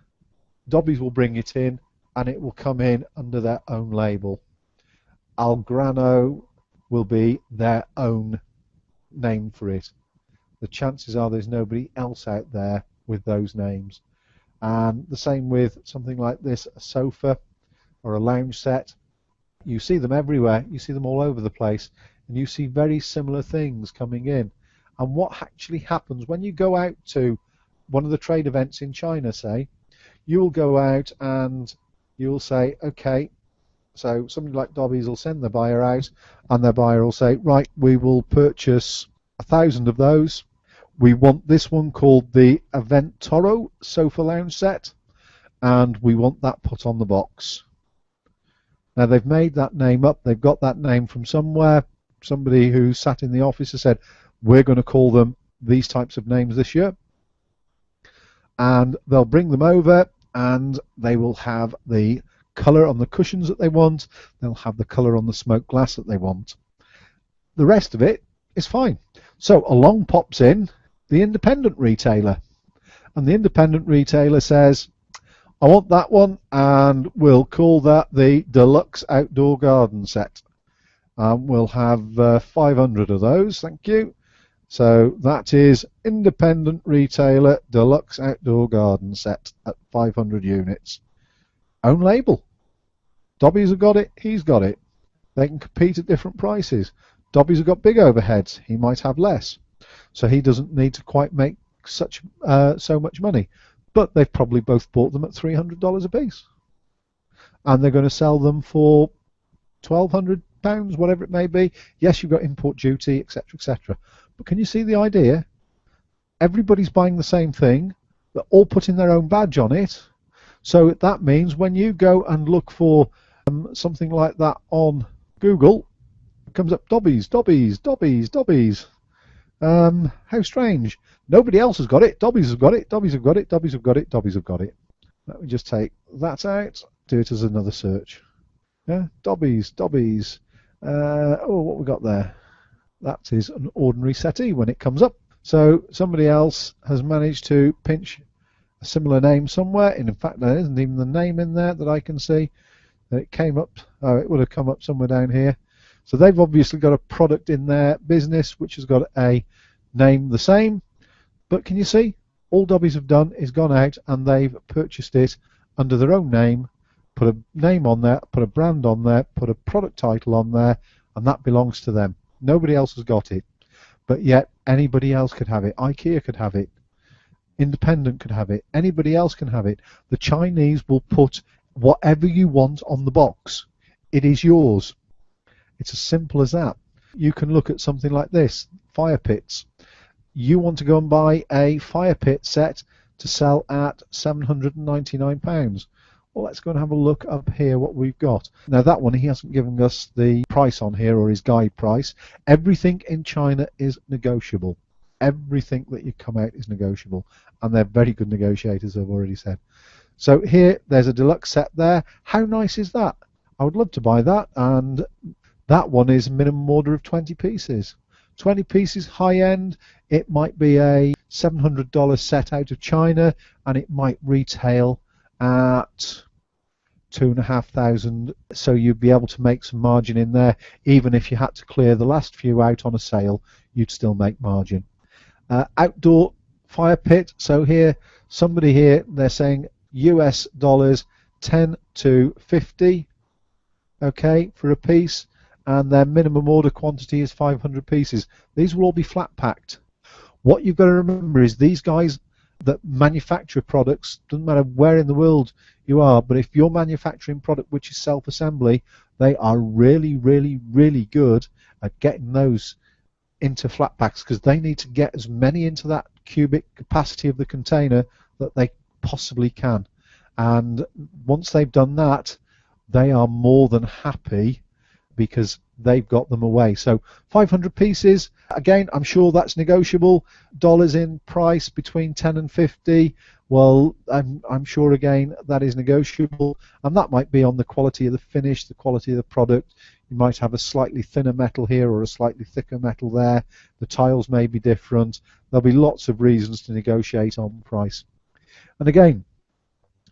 Dobbies will bring it in and it will come in under their own label. Algrano will be their own name for it. The chances are there's nobody else out there with those names. And the same with something like this, a sofa or a lounge set. You see them everywhere. You see them all over the place, and you see very similar things coming in. And what actually happens when you go out to one of the trade events in China, say, you'll go out and you'll say, okay, so somebody like Dobbies will send the buyer out, and their buyer will say, right, we will purchase 1,000 of those. We want this one called the Event Toro sofa lounge set, and we want that put on the box. Now, they've made that name up. They've got that name from somewhere. Somebody who sat in the office has said, we're going to call them these types of names this year. And they'll bring them over, and they will have the colour on the cushions that they want. They'll have the colour on the smoked glass that they want. The rest of it is fine. So along pops in the independent retailer, and the independent retailer says, I want that one, and we'll call that the Deluxe Outdoor Garden Set. We'll have 500 of those, thank you. So that is independent retailer Deluxe Outdoor Garden Set at 500 units. Own label. Dobbies have got it, he's got it. They can compete at different prices. Dobbies have got big overheads, he might have less. So he doesn't need to quite make so much money. But they've probably both bought them at $300 a piece. And they're going to sell them for £1,200, whatever it may be. Yes, you've got import duty, etc., etc. But can you see the idea? Everybody's buying the same thing. They're all putting their own badge on it. So that means when you go and look for something like that on Google, it comes up Dobbies, Dobbies, Dobbies, Dobbies. How strange. Nobody else has got it. Dobbies have got it. Dobbies have got it. Dobbies have got it. Dobbies have got it. Let me just take that out. Do it as another search. Yeah, Dobbies, Dobbies. Oh, what we got there? That is an ordinary settee when it comes up. So somebody else has managed to pinch a similar name somewhere. And in fact, there isn't even the name in there that I can see. It came up. Oh, it would have come up somewhere down here. So they've obviously got a product in their business which has got a name the same. But can you see? All Dobbies have done is gone out and they've purchased it under their own name, put a name on there, put a brand on there, put a product title on there, and that belongs to them. Nobody else has got it. But yet anybody else could have it. IKEA could have it. Independent could have it. Anybody else can have it. The Chinese will put whatever you want on the box. It is yours. It's as simple as that. You can look at something like this, fire pits. You want to go and buy a fire pit set to sell at £799. Well, let's go and have a look up here what we've got. Now that one, he hasn't given us the price on here or his guide price. Everything in China is negotiable. Everything that you come out is negotiable. And they're very good negotiators, I've already said. So here, there's a deluxe set there. How nice is that? I would love to buy that. And that one is minimum order of 20 pieces. 20 pieces high end. It might be a $700 set out of China, and it might retail at $2,500. So you'd be able to make some margin in there. Even if you had to clear the last few out on a sale, you'd still make margin. Outdoor fire pit. So here, somebody here, they're saying US dollars 10 to 50, okay, for a piece. And their minimum order quantity is 500 pieces. These will all be flat packed. What you've got to remember is these guys that manufacture products, doesn't matter where in the world you are, but if you're manufacturing product which is self-assembly, they are really, really, really good at getting those into flat packs, because they need to get as many into that cubic capacity of the container that they possibly can. And once they've done that, they are more than happy because they've got them away. So 500 pieces, again, I'm sure that's negotiable. Dollars in price between 10 and 50. Well, I'm sure again that is negotiable, and that might be on the quality of the finish, the quality of the product. You might have a slightly thinner metal here or a slightly thicker metal there. The tiles may be different. There'll be lots of reasons to negotiate on price. And again,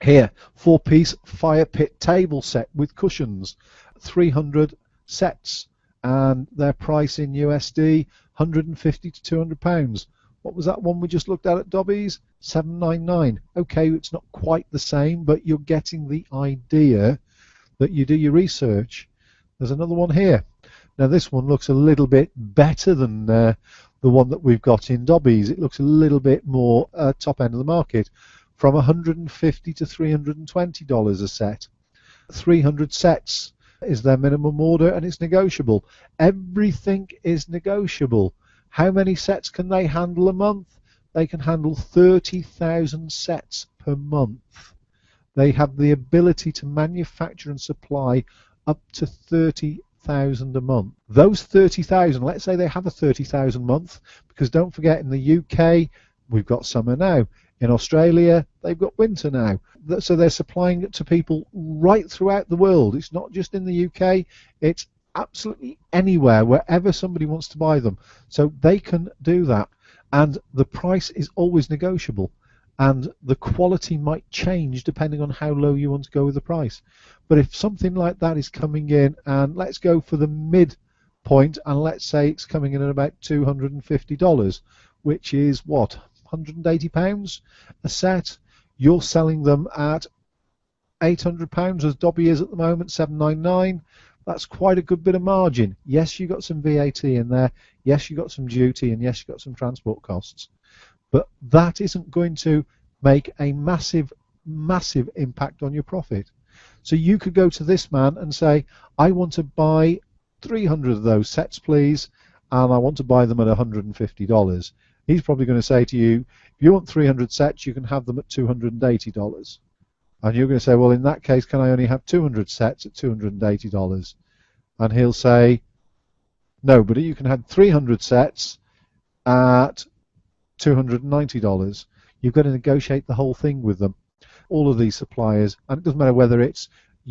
here, 4-piece fire pit table set with cushions, 300 sets, and their price in USD, 150 to 200 pounds. What was that one we just looked at Dobby's? $7.99. Okay, it's not quite the same, but you're getting the idea that you do your research. There's another one here. Now this one looks a little bit better than the one that we've got in Dobby's. It looks a little bit more top end of the market, from $150 to $320 a set. 300 sets is their minimum order, and it's negotiable. Everything is negotiable. How many sets can they handle a month? They can handle 30,000 sets per month. They have the ability to manufacture and supply up to 30,000 a month. Those 30,000, let's say they have a 30,000 month, because don't forget, in the UK we've got summer now. In Australia they've got winter now. So they're supplying it to people right throughout the world. It's not just in the UK, it's absolutely anywhere, wherever somebody wants to buy them. So they can do that, and the price is always negotiable, and the quality might change depending on how low you want to go with the price. But if something like that is coming in, and let's go for the mid point, and let's say it's coming in at about $250, which is what, £180 a set, you're selling them at £800 as Dobby is at the moment, $7.99. That's quite a good bit of margin. Yes, you got some VAT in there. Yes, you got some duty, and yes, you got some transport costs. But that isn't going to make a massive impact on your profit. So you could go to this man and say, I want to buy 300 of those sets, please, and I want to buy them at $150. He's probably going to say to you, if you want 300 sets, you can have them at $280. And you're going to say, well, in that case, can I only have 200 sets at $280? And he'll say, no, but you can have 300 sets at $290. You've got to negotiate the whole thing with them. All of these suppliers, and it doesn't matter whether it's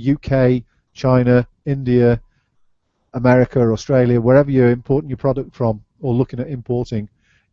UK, China, India, America, Australia, wherever you're importing your product from or looking at importing,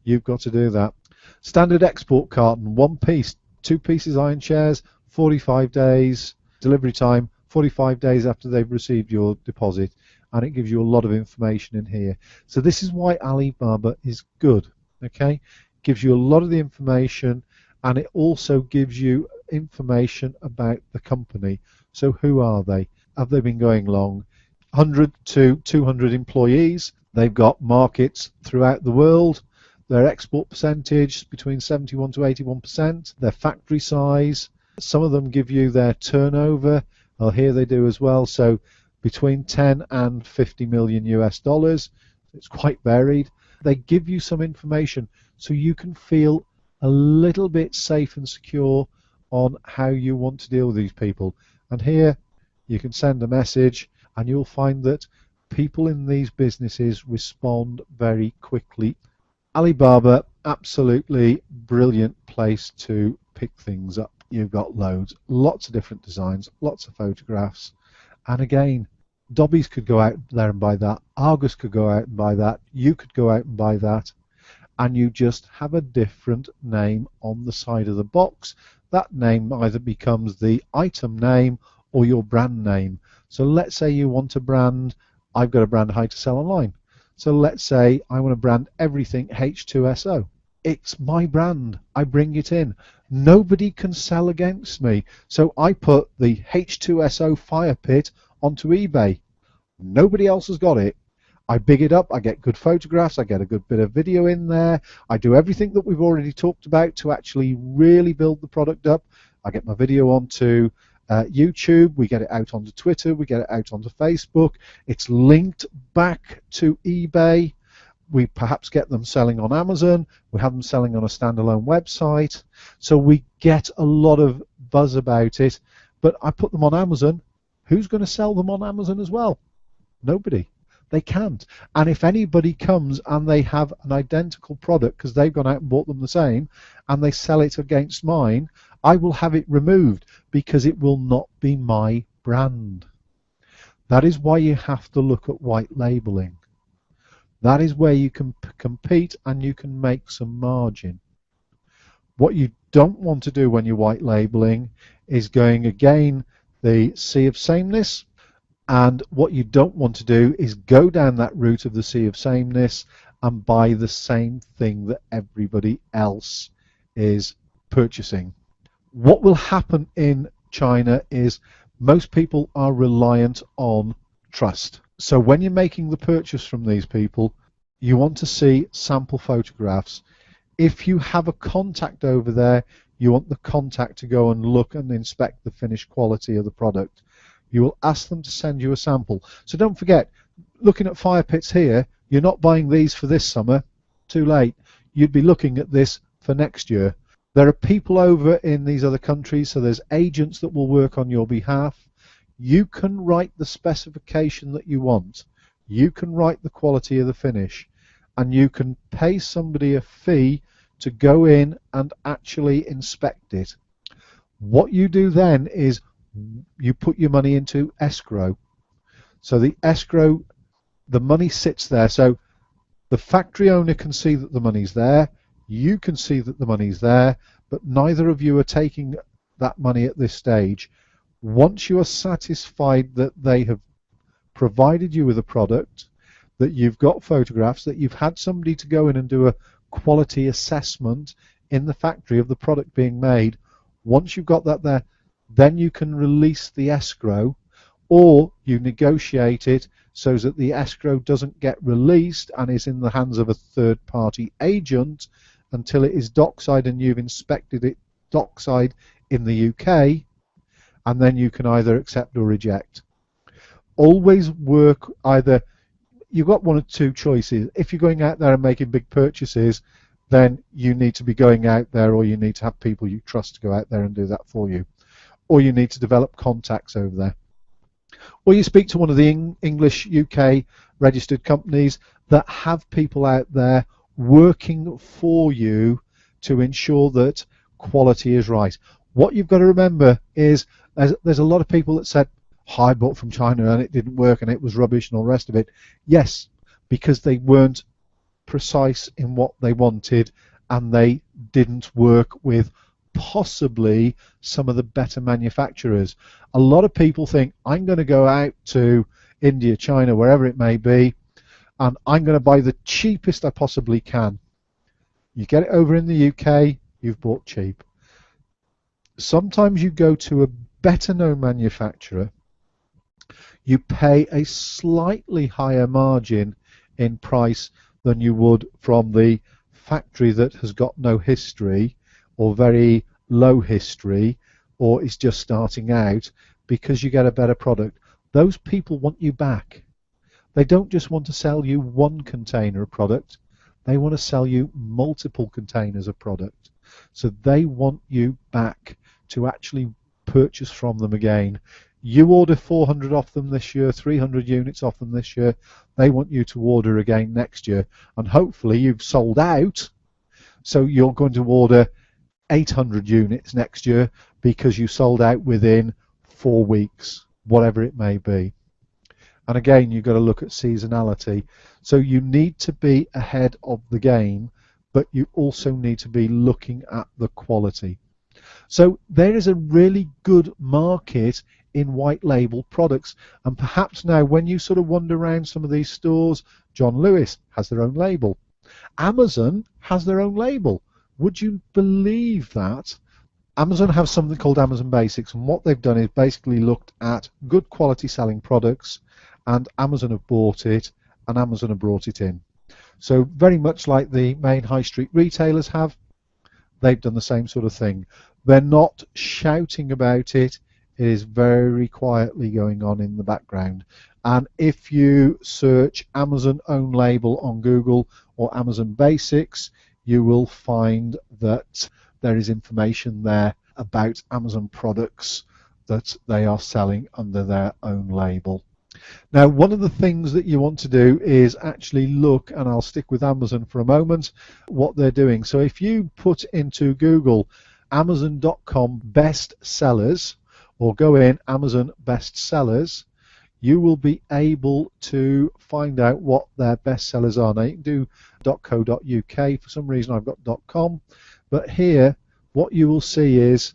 you've got to do that. Standard export carton, 1 piece, 2 pieces iron chairs, 45 days delivery time, 45 days after they've received your deposit, and it gives you a lot of information in here. So this is why Alibaba is good. Okay, gives you a lot of the information, and it also gives you information about the company. So who are they? Have they been going long? 100 to 200 employees. They've got markets throughout the world. Their export percentage between 71 to 81%. Their factory size. Some of them give you their turnover. Well, here they do as well. So between 10 and 50 million US dollars. It's quite varied. They give you some information so you can feel a little bit safe and secure on how you want to deal with these people. And here you can send a message, and you'll find that people in these businesses respond very quickly. Alibaba, absolutely brilliant place to pick things up. You've got lots of different designs, lots of photographs, and again, Dobby's could go out there and buy that, Argus could go out and buy that, you could go out and buy that, and you just have a different name on the side of the box. That name either becomes the item name or your brand name. So let's say you want to brand, I've got a brand High to Sell Online. So let's say I want to brand everything H2SO. It's my brand. I bring it in. Nobody can sell against me. So I put the H2SO fire pit onto eBay. Nobody else has got it. I big it up, I get good photographs, I get a good bit of video in there, I do everything that we've already talked about to actually really build the product up. I get my video onto YouTube, we get it out onto Twitter, we get it out onto Facebook, it's linked back to eBay, we perhaps get them selling on Amazon, we have them selling on a standalone website, so we get a lot of buzz about it. But I put them on Amazon, who's going to sell them on Amazon as well? Nobody. They can't. And if anybody comes and they have an identical product because they've gone out and bought them the same and they sell it against mine, I will have it removed because it will not be my brand. That is why you have to look at white labeling. That is where you can compete and you can make some margin. What you don't want to do when you're white labeling is going again the sea of sameness, and what you don't want to do is go down that route of the sea of sameness and buy the same thing that everybody else is purchasing. What will happen in China is most people are reliant on trust. So when you're making the purchase from these people, you want to see sample photographs. If you have a contact over there, you want the contact to go and look and inspect the finished quality of the product. You will ask them to send you a sample. So don't forget, looking at fire pits here, you're not buying these for this summer. Too late. You'd be looking at this for next year. There are people over in these other countries, so there's agents that will work on your behalf. You can write the specification that you want. You can write the quality of the finish, and you can pay somebody a fee to go in and actually inspect it. What you do then is you put your money into escrow. So the escrow, the money sits there. So the factory owner can see that the money's there. You can see that the money's there, but neither of you are taking that money at this stage. Once you are satisfied that they have provided you with a product, that you've got photographs, that you've had somebody to go in and do a quality assessment in the factory of the product being made, once you've got that there, then you can release the escrow, or you negotiate it so that the escrow doesn't get released and is in the hands of a third-party agent until it is dockside and you've inspected it dockside in the UK, and then you can either accept or reject. Always work either, you've got one or two choices. If you're going out there and making big purchases, then you need to be going out there, or you need to have people you trust to go out there and do that for you. Or you need to develop contacts over there. Or you speak to one of the English UK registered companies that have people out there working for you to ensure that quality is right. What you've got to remember is there's a lot of people that said, oh, I bought from China and it didn't work and it was rubbish and all the rest of it. Yes, because they weren't precise in what they wanted and they didn't work with possibly some of the better manufacturers. A lot of people think, I'm going to go out to India, China, wherever it may be, and I'm going to buy the cheapest I possibly can. You get it over in the UK, you've bought cheap. Sometimes you go to a better known manufacturer, you pay a slightly higher margin in price than you would from the factory that has got no history or very low history or is just starting out, because you get a better product. Those people want you back. They don't just want to sell you one container of product, they want to sell you multiple containers of product. So they want you back to actually purchase from them again. You order 400 off them this year, 300 units off them this year, they want you to order again next year, and hopefully you've sold out, so you're going to order 800 units next year because you sold out within 4 weeks, whatever it may be. And again, you've got to look at seasonality. So you need to be ahead of the game, but you also need to be looking at the quality. So there is a really good market in white label products, and perhaps now when you sort of wander around some of these stores, John Lewis has their own label, Amazon has their own label. Would you believe that? Amazon have something called Amazon Basics, and what they've done is basically looked at good quality selling products, and Amazon have bought it and Amazon have brought it in. So very much like the main high street retailers have, they've done the same sort of thing. They're not shouting about it. It is very quietly going on in the background. And if you search Amazon own label on Google or Amazon Basics, you will find that there is information there about Amazon products that they are selling under their own label. Now, one of the things that you want to do is actually look, and I'll stick with Amazon for a moment, what they're doing. So if you put into Google Amazon.com best sellers, or go in Amazon best sellers, you will be able to find out what their best sellers are. Now you can do .co.uk, for some reason I've got .com, but here what you will see is,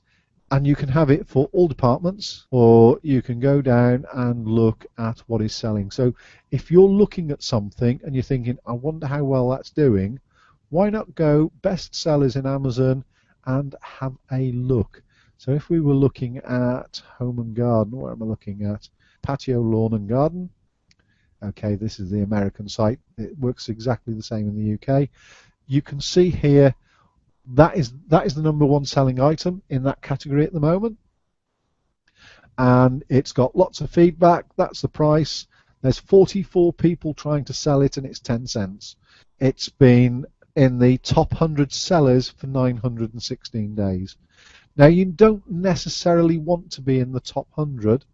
and you can have it for all departments, or you can go down and look at what is selling. So if you're looking at something and you're thinking, I wonder how well that's doing, why not go best sellers in Amazon and have a look. So if we were looking at home and garden, where am I looking at? Patio, lawn and garden. Okay, this is the American site. It works exactly the same in the UK. You can see here that is the #1 selling item in that category at the moment, and it's got lots of feedback. That's the price. There's 44 people trying to sell it, and it's 10 cents. It's been in the top 100 sellers for 916 days. Now, you don't necessarily want to be in the top 100.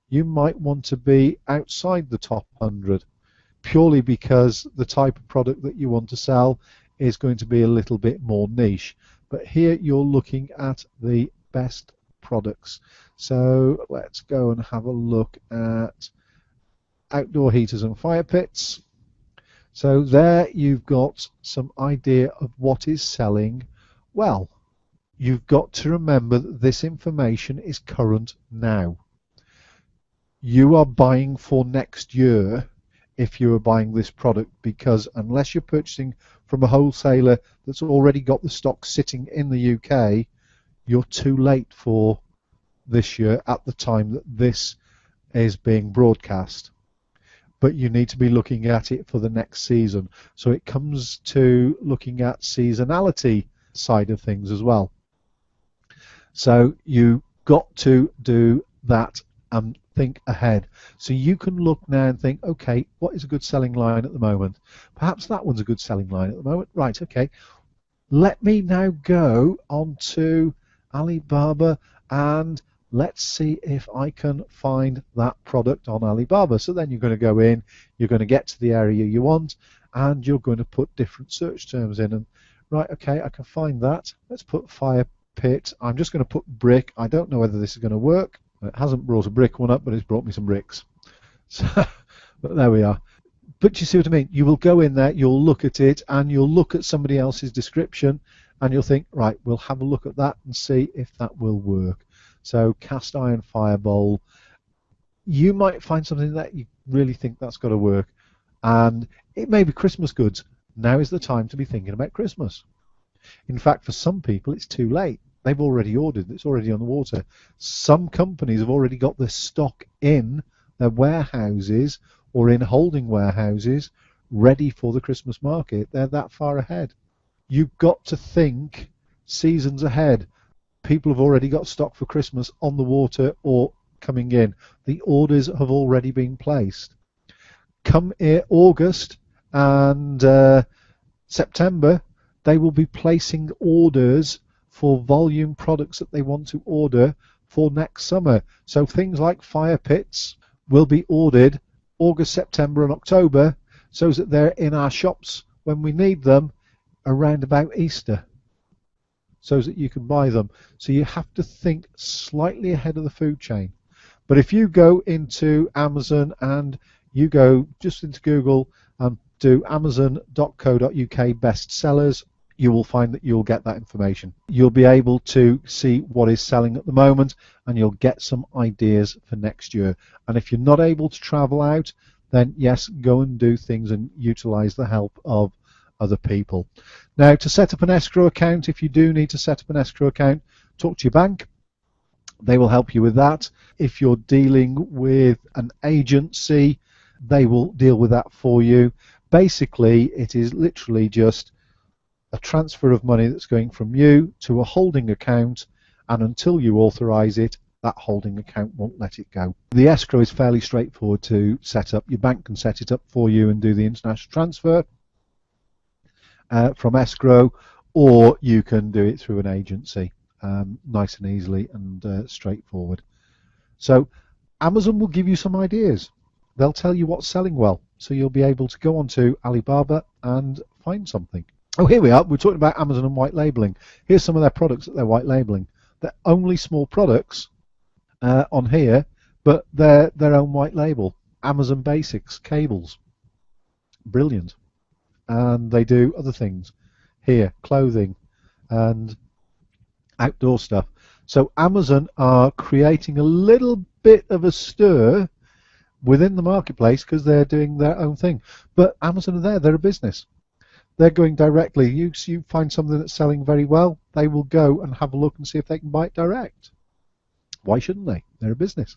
You might want to be outside the top 100, purely because the type of product that you want to sell is going to be a little bit more niche. But here you're looking at the best products. So let's go and have a look at outdoor heaters and fire pits. So there you've got some idea of what is selling well. You've got to remember that this information is current now. You are buying for next year if you are buying this product, because unless you're purchasing from a wholesaler that's already got the stock sitting in the UK, you're too late for this year at the time that this is being broadcast. But you need to be looking at it for the next season. So it comes to looking at seasonality side of things as well. So you got to do that and think ahead. So you can look now and think, okay, what is a good selling line at the moment? Perhaps that one's a good selling line at the moment. Right, okay. Let me now go on to Alibaba and let's see if I can find that product on Alibaba. So then you're going to go in, you're going to get to the area you want, and you're going to put different search terms in. And right, okay, I can find that. Let's put fire pit. I'm just going to put brick. I don't know whether this is going to work. It hasn't brought a brick one up, but it's brought me some bricks. So, but there we are. But you see what I mean? You will go in there, you'll look at it, and you'll look at somebody else's description, and you'll think, right, we'll have a look at that and see if that will work. So cast iron fire bowl, you might find something that you really think that's got to work. And it may be Christmas goods. Now is the time to be thinking about Christmas. In fact, for some people, it's too late. They've already ordered. It's already on the water. Some companies have already got their stock in their warehouses or in holding warehouses ready for the Christmas market. They're that far ahead. You've got to think seasons ahead. People have already got stock for Christmas on the water or coming in. The orders have already been placed. Come August and September, they will be placing orders for volume products that they want to order for next summer. So things like fire pits will be ordered August, September and October, so that they're in our shops when we need them around about Easter, so that you can buy them. So you have to think slightly ahead of the food chain. But if you go into Amazon and you go just into Google and do amazon.co.uk best sellers, you will find that you'll get that information. You'll be able to see what is selling at the moment, and you'll get some ideas for next year. And if you're not able to travel out, then yes, go and do things and utilize the help of other people. Now, to set up an escrow account, if you do need to set up an escrow account, talk to your bank. They will help you with that. If you're dealing with an agency, they will deal with that for you. Basically, it is literally just a transfer of money that's going from you to a holding account, and until you authorize it, that holding account won't let it go. The escrow is fairly straightforward to set up. Your bank can set it up for you and do the international transfer from escrow, or you can do it through an agency, nice and easily and straightforward. So Amazon will give you some ideas. they'll tell you what's selling well. So you'll be able to go onto Alibaba and find something. Oh, here we are. We're talking about Amazon and white labeling. Here's some of their products that they're white labeling. They're only small products on here, but they're their own white label. Amazon Basics cables. Brilliant. And they do other things here, clothing and outdoor stuff. So Amazon are creating a little bit of a stir within the marketplace because they're doing their own thing. But Amazon are there, they're a business. They're going directly. You find something that's selling very well, they will go and have a look and see if they can buy it direct. Why shouldn't they? They're a business.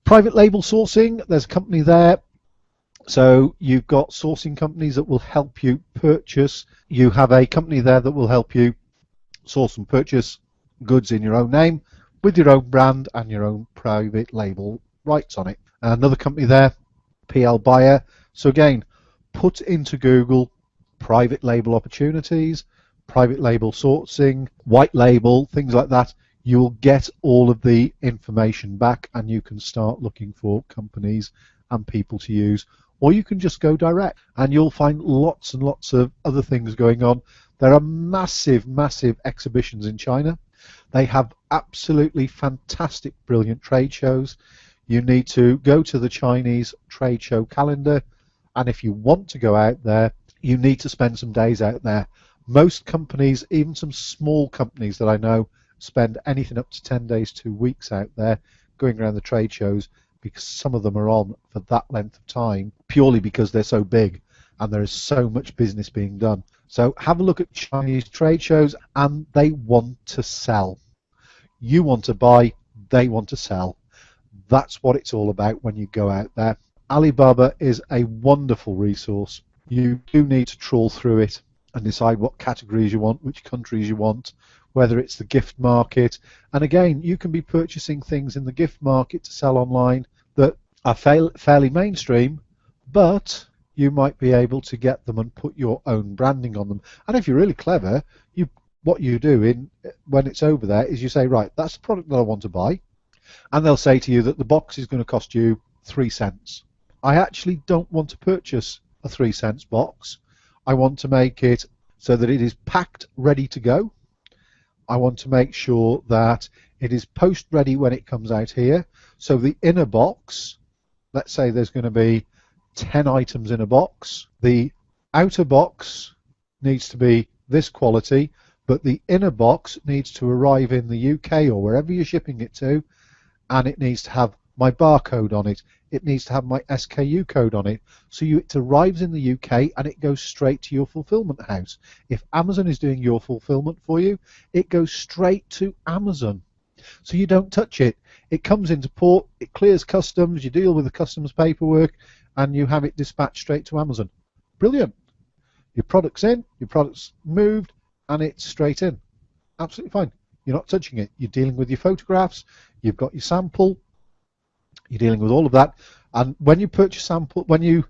Private label sourcing, there's a company there. So you've got sourcing companies that will help you purchase. You have a company there that will help you source and purchase goods in your own name with your own brand and your own private label rights on it. Another company there, PL Buyer. So again, put into Google private label opportunities, private label sourcing, white label, things like that. You will get all of the information back and you can start looking for companies and people to use, or you can just go direct and you'll find lots and lots of other things going on. There are massive exhibitions in China. They have absolutely fantastic, brilliant trade shows. You need to go to the Chinese trade show calendar, and if you want to go out there, you need to spend some days out there. Most companies, even some small companies that I know, spend anything up to 10 days, 2 weeks out there going around the trade shows, because some of them are on for that length of time purely because they're so big and there is so much business being done. So have a look at Chinese trade shows, and they want to sell. You want to buy, they want to sell. That's what it's all about when you go out there. Alibaba is a wonderful resource. You do need to trawl through it and decide what categories you want, which countries you want, whether it's the gift market. And again, you can be purchasing things in the gift market to sell online that are fairly mainstream, but you might be able to get them and put your own branding on them. And if you're really clever, what you do when it's over there is you say, right, that's the product that I want to buy. And they'll say to you that the box is going to cost you 3 cents. I actually don't want to purchase a 3 cents box. I want to make it so that it is packed, ready to go. I want to make sure that it is post ready when it comes out here. So the inner box, let's say there's going to be 10 items in a box. The outer box needs to be this quality, but the inner box needs to arrive in the UK or wherever you're shipping it to, and it needs to have my barcode on it. It needs to have my SKU code on it. So it arrives in the UK and it goes straight to your fulfillment house. If Amazon is doing your fulfillment for you, it goes straight to Amazon. So you don't touch it. It comes into port, it clears customs, you deal with the customs paperwork, and you have it dispatched straight to Amazon. Brilliant. Your product's in, your product's moved, and it's straight in. Absolutely fine. You're not touching it. You're dealing with your photographs, you've got your sample, you're dealing with all of that. And when you purchase sample, when you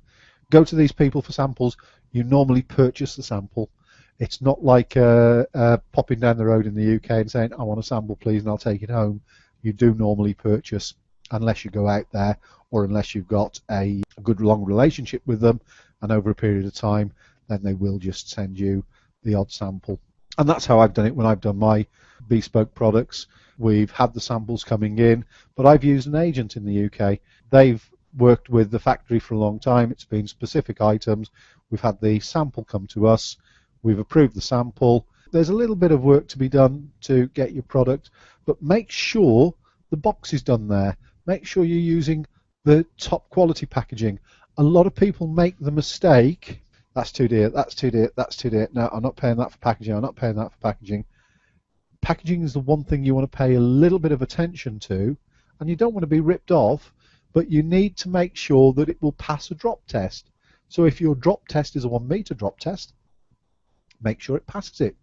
go to these people for samples, you normally purchase the sample. It's not like popping down the road in the UK and saying, I want a sample please and I'll take it home. You do normally purchase, unless you go out there or unless you've got a good long relationship with them, and over a period of time then they will just send you the odd sample. And that's how I've done it when I've done my bespoke products. We've had the samples coming in, but I've used an agent in the UK. They've worked with the factory for a long time. It's been specific items. We've had the sample come to us. We've approved the sample. There's a little bit of work to be done to get your product, but make sure the box is done there. Make sure you're using the top quality packaging. A lot of people make the mistake, that's too dear, that's too dear, that's too dear. No, I'm not paying that for packaging, I'm not paying that for packaging. Packaging is the one thing you want to pay a little bit of attention to, and you don't want to be ripped off, but you need to make sure that it will pass a drop test. So if your drop test is a 1 meter drop test, make sure it passes it.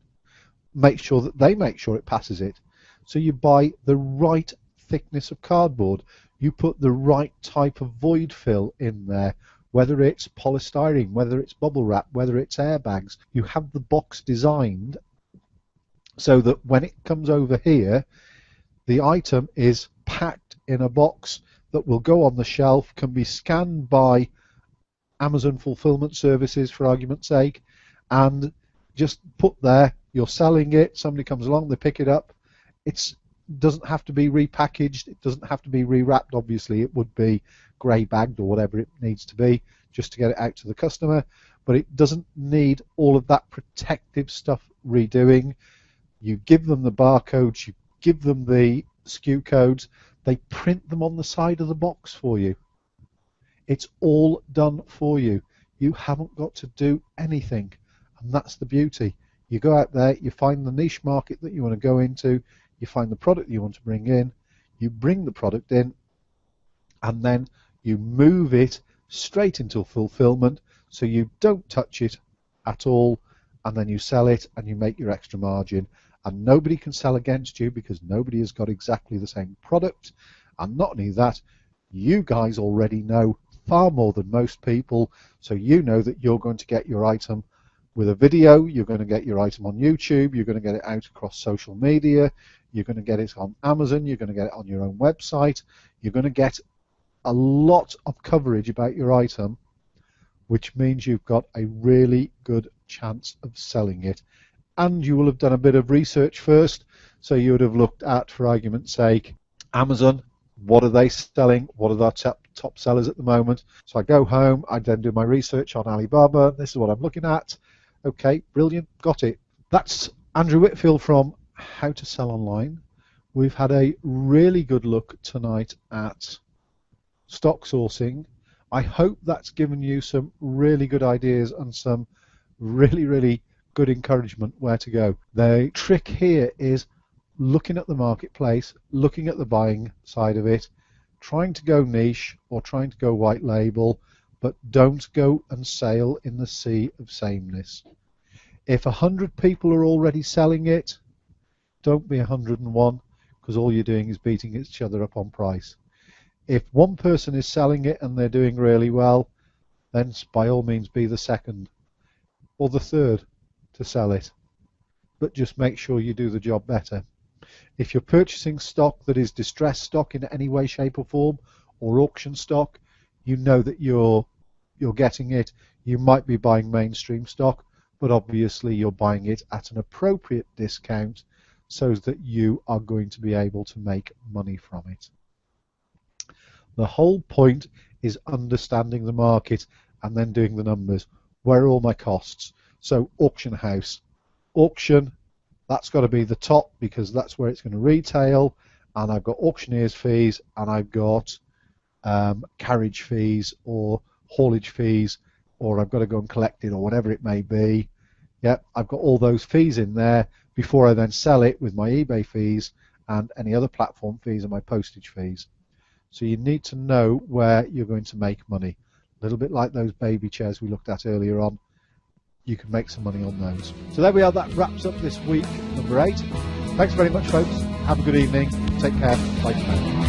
Make sure that they make sure it passes it. So you buy the right thickness of cardboard. You put the right type of void fill in there, whether it's polystyrene, whether it's bubble wrap, whether it's airbags. You have the box designed so that when it comes over here, the item is packed in a box that will go on the shelf can be scanned by Amazon fulfillment services, for argument's sake, and just put there. You're selling it, somebody comes along, they pick it up. It doesn't have to be repackaged, it doesn't have to be rewrapped. Obviously it would be grey bagged or whatever it needs to be just to get it out to the customer, but it doesn't need all of that protective stuff redoing. You give them the barcodes, you give them the SKU codes, they print them on the side of the box for you. It's all done for you. You haven't got to do anything, and that's the beauty. You go out there, you find the niche market that you want to go into, you find the product you want to bring in, you bring the product in, and then you move it straight into fulfillment so you don't touch it at all, and then you sell it and you make your extra margin. And nobody can sell against you because nobody has got exactly the same product. And not only that, you guys already know far more than most people, so you know that you're going to get your item with a video, you're going to get your item on YouTube, you're going to get it out across social media, you're going to get it on Amazon, you're going to get it on your own website, you're going to get a lot of coverage about your item, which means you've got a really good chance of selling it. And you will have done a bit of research first, so you would have looked at, for argument's sake, Amazon. What are they selling? What are their top sellers at the moment? So I go home, I then do my research on Alibaba. This is what I'm looking at. Okay, brilliant, got it. That's Andrew Whitfield from How to Sell Online. We've had a really good look tonight at stock sourcing. I hope that's given you some really good ideas and some really good encouragement where to go. The trick here is looking at the marketplace, looking at the buying side of it, trying to go niche or trying to go white label, but don't go and sail in the sea of sameness. If 100 people are already selling it, don't be 101, because all you're doing is beating each other up on price. If one person is selling it and they're doing really well, then by all means be the second or the third to sell it, but just make sure you do the job better. If you're purchasing stock that is distressed stock in any way, shape or form, or auction stock, you know that you're getting it. You might be buying mainstream stock, but obviously you're buying it at an appropriate discount so that you are going to be able to make money from it. The whole point is understanding the market and then doing the numbers. Where are all my costs? So auction house. Auction, that's got to be the top because that's where it's going to retail, and I've got auctioneer's fees and I've got carriage fees or haulage fees, or I've got to go and collect it or whatever it may be. Yep, I've got all those fees in there before I then sell it with my eBay fees and any other platform fees and my postage fees. So you need to know where you're going to make money. A little bit like those baby chairs we looked at earlier on. You can make some money on those. So there we are. That wraps up this week, number 8. Thanks very much, folks. Have a good evening. Take care. Bye for now.